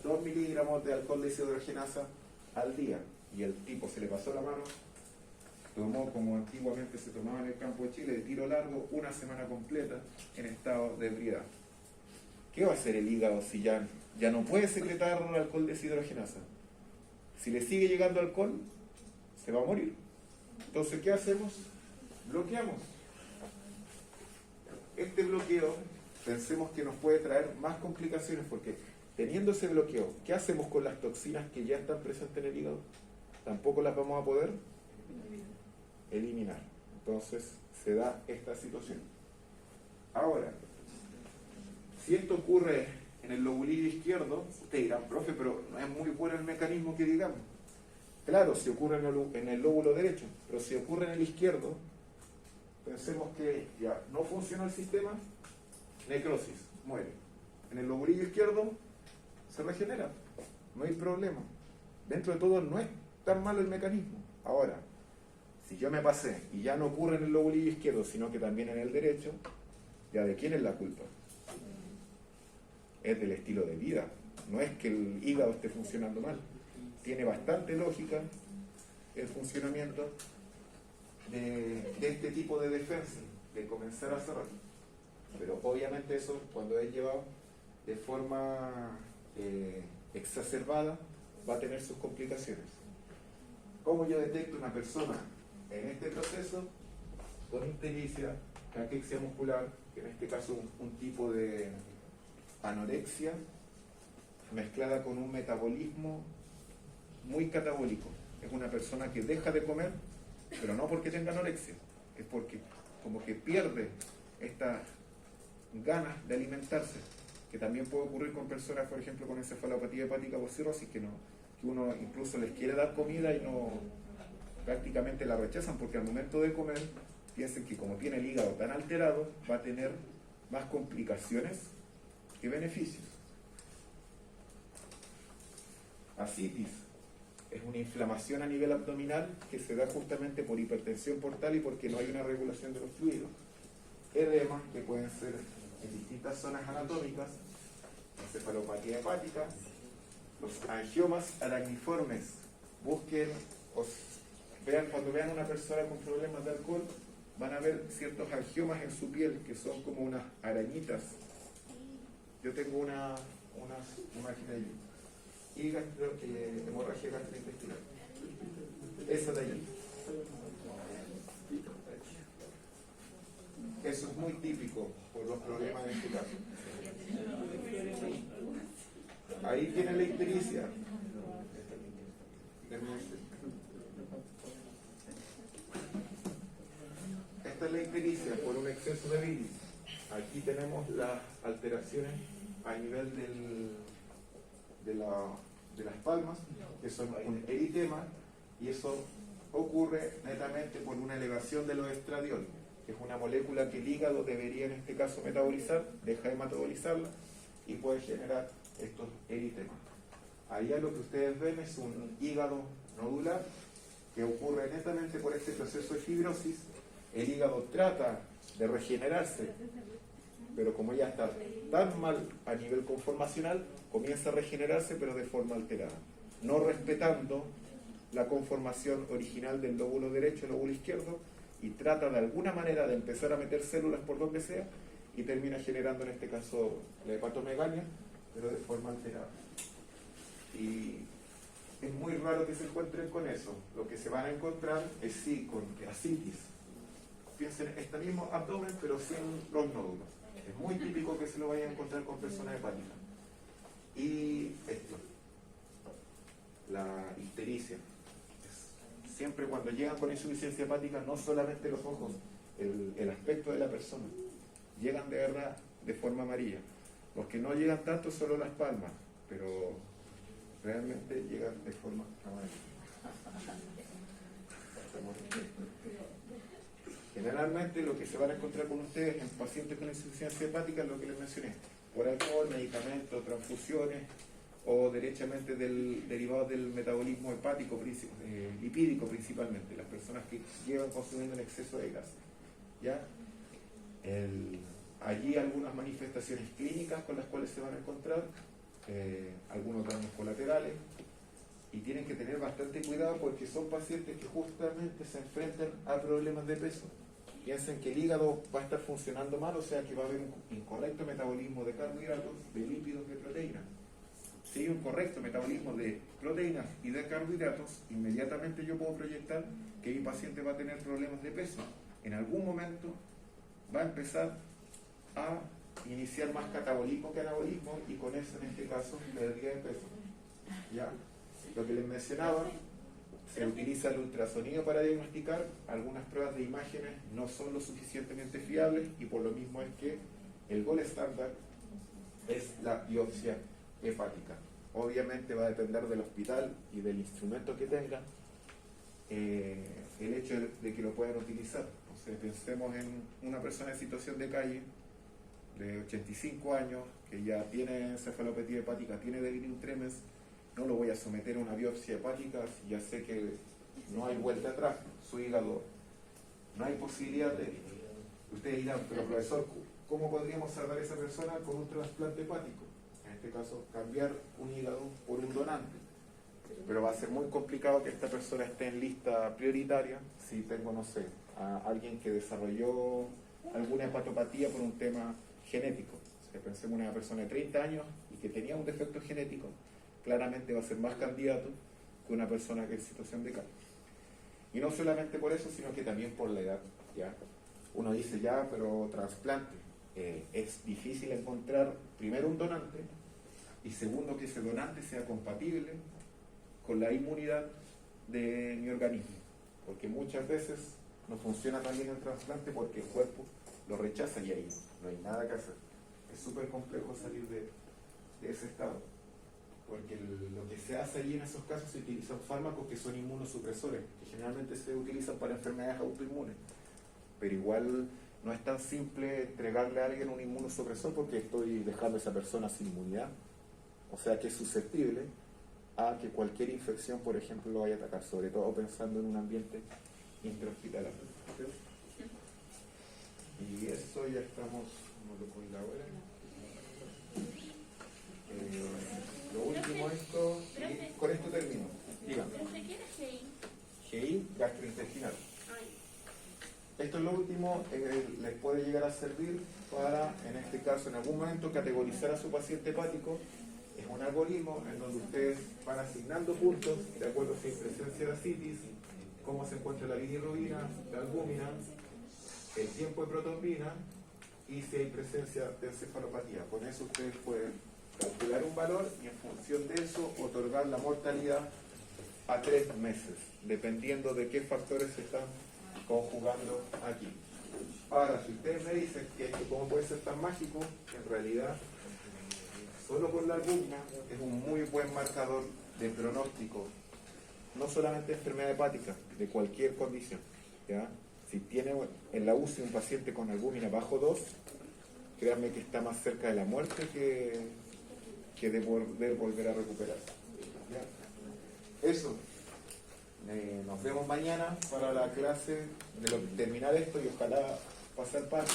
2 miligramos de alcohol de deshidrogenasa al día y el tipo se le pasó la mano, tomó como antiguamente se tomaba en el campo de Chile, de tiro largo, una semana completa en estado de ebriedad. ¿Qué va a hacer el hígado si ya no puede secretar alcohol de deshidrogenasa? Si le sigue llegando alcohol, se va a morir. Entonces, ¿qué hacemos? Bloqueamos. Este bloqueo, pensemos que nos puede traer más complicaciones, porque teniendo ese bloqueo, ¿qué hacemos con las toxinas que ya están presentes en el hígado? Tampoco las vamos a poder eliminar. Entonces, se da esta situación. Ahora, si esto ocurre en el lobulillo izquierdo, ustedes dirán, profe, pero no es muy bueno el mecanismo que digamos. Claro, si ocurre en el lóbulo derecho, pero si ocurre en el izquierdo, pensemos que ya no funciona el sistema, necrosis, muere. En el lobulillo izquierdo se regenera, no hay problema. Dentro de todo no es tan malo el mecanismo. Ahora, si yo me pasé y ya no ocurre en el lobulillo izquierdo, sino que también en el derecho, ¿ya de quién es la culpa? Es del estilo de vida, no es que el hígado esté funcionando mal. Tiene bastante lógica el funcionamiento de este tipo de defensa, de comenzar a cerrar. Pero obviamente eso, cuando es llevado de forma exacerbada, va a tener sus complicaciones. ¿Cómo yo detecto una persona en este proceso con ictericia, caquexia muscular, que en este caso un tipo de anorexia mezclada con un metabolismo muy catabólico? Es una persona que deja de comer, pero no porque tenga anorexia, es porque como que pierde estas ganas de alimentarse, que también puede ocurrir con personas, por ejemplo, con encefalopatía hepática por cirrosis, que uno incluso les quiere dar comida y no, prácticamente la rechazan, porque al momento de comer piensan que como tiene el hígado tan alterado, va a tener más complicaciones que beneficios. Ascitis es una inflamación a nivel abdominal que se da justamente por hipertensión portal y porque no hay una regulación de los fluidos. Edemas, que pueden ser en distintas zonas anatómicas, encefalopatía hepática, los angiomas aracniformes. Busquen, cuando vean una persona con problemas de alcohol, van a ver ciertos angiomas en su piel que son como unas arañitas. Yo tengo una imagen ahí. Y hemorragia gastrointestinal. Esa de allí. Eso es muy típico por los problemas de este caso. Ahí tiene la ictericia. Esta es la ictericia por un exceso de bilis. Aquí tenemos las alteraciones a nivel de las palmas, que son un eritema, y eso ocurre netamente por una elevación de los estradiol, que es una molécula que el hígado debería en este caso metabolizar, deja de metabolizarla y puede generar estos eritemas. allá lo que ustedes ven es un hígado nodular que ocurre netamente por este proceso de fibrosis. El hígado trata de regenerarse, pero como ya está tan mal a nivel conformacional, comienza a regenerarse pero de forma alterada, no respetando la conformación original del lóbulo derecho y lóbulo izquierdo, y trata de alguna manera de empezar a meter células por donde sea y termina generando en este caso la hepatomegalia, pero de forma alterada. Y es muy raro que se encuentren con eso. Lo que se van a encontrar es sí con ascitis. Piensen en este mismo abdomen pero sin los nódulos. Es muy típico que se lo vayan a encontrar con personas hepáticas. Y esto, la ictericia. Siempre cuando llegan con insuficiencia hepática, no solamente los ojos, el aspecto de la persona, llegan de verdad de forma amarilla. Los que no llegan tanto solo las palmas, pero realmente llegan de forma amarilla. Generalmente lo que se van a encontrar con ustedes en pacientes con insuficiencia hepática es lo que les mencioné: por alcohol, medicamentos, transfusiones, o derechamente derivados del metabolismo hepático, lipídico principalmente, las personas que llevan consumiendo en exceso de gas. ¿Ya? Allí algunas manifestaciones clínicas con las cuales se van a encontrar, algunos daños colaterales, y tienen que tener bastante cuidado porque son pacientes que justamente se enfrentan a problemas de peso. Piensen que el hígado va a estar funcionando mal, o sea que va a haber un incorrecto metabolismo de carbohidratos, de lípidos, de proteínas. Si hay un correcto metabolismo de proteínas y de carbohidratos, inmediatamente yo puedo proyectar que mi paciente va a tener problemas de peso. En algún momento va a empezar a iniciar más catabolismo que anabolismo, y con eso en este caso pérdida de peso. ¿Ya? Lo que les mencionaba, se utiliza el ultrasonido para diagnosticar. Algunas pruebas de imágenes no son lo suficientemente fiables, y por lo mismo es que el gol estándar es la biopsia hepática. Obviamente va a depender del hospital y del instrumento que tengan el hecho de que lo puedan utilizar. O sea, pensemos en una persona en situación de calle de 85 años que ya tiene encefalopatía hepática, tiene delirium tremens. No lo voy a someter a una biopsia hepática si ya sé que no hay vuelta atrás, su hígado, no hay posibilidad de... Ustedes dirán, pero profesor, ¿cómo podríamos salvar a esa persona con un trasplante hepático? En este caso, cambiar un hígado por un donante. Pero va a ser muy complicado que esta persona esté en lista prioritaria si tengo, no sé, a alguien que desarrolló alguna hepatopatía por un tema genético. O sea, pensemos en una persona de 30 años y que tenía un defecto genético, claramente va a ser más candidato que una persona que es en situación de calle. Y no solamente por eso, sino que también por la edad. ¿Ya? Uno dice, ya, pero trasplante. Es difícil encontrar, primero, un donante, y segundo, que ese donante sea compatible con la inmunidad de mi organismo. Porque muchas veces no funciona tan bien el trasplante porque el cuerpo lo rechaza, y ahí no hay nada que hacer. Es súper complejo salir de ese estado. Porque lo que se hace allí en esos casos, se utilizan fármacos que son inmunosupresores, que generalmente se utilizan para enfermedades autoinmunes. Pero igual no es tan simple entregarle a alguien un inmunosupresor porque estoy dejando a esa persona sin inmunidad. O sea que es susceptible a que cualquier infección, por ejemplo, lo vaya a atacar, sobre todo pensando en un ambiente intrahospitalario. Y eso ya estamos con la hora. Lo último esto, y con esto termino. Dígame. ¿Qué es GI? GI, gastrointestinal. Esto es lo último, les puede llegar a servir para, en este caso, en algún momento categorizar a su paciente hepático. Es un algoritmo en donde ustedes van asignando puntos de acuerdo a si hay presencia de ascitis, cómo se encuentra la bilirrubina, la albúmina, el tiempo de protombina y si hay presencia de encefalopatía. Con eso ustedes pueden calcular un valor y en función de eso otorgar la mortalidad a 3 meses, dependiendo de qué factores se están conjugando aquí. Ahora, si ustedes me dicen que cómo puede ser tan mágico, en realidad solo con la albúmina es un muy buen marcador de pronóstico, no solamente de enfermedad hepática, de cualquier condición. ¿Ya? Si tiene en la UCI un paciente con albúmina bajo 2, créanme que está más cerca de la muerte que de poder volver a recuperarse. ¿Ya? Eso. Nos vemos mañana para la clase de terminar esto y ojalá pasar parte.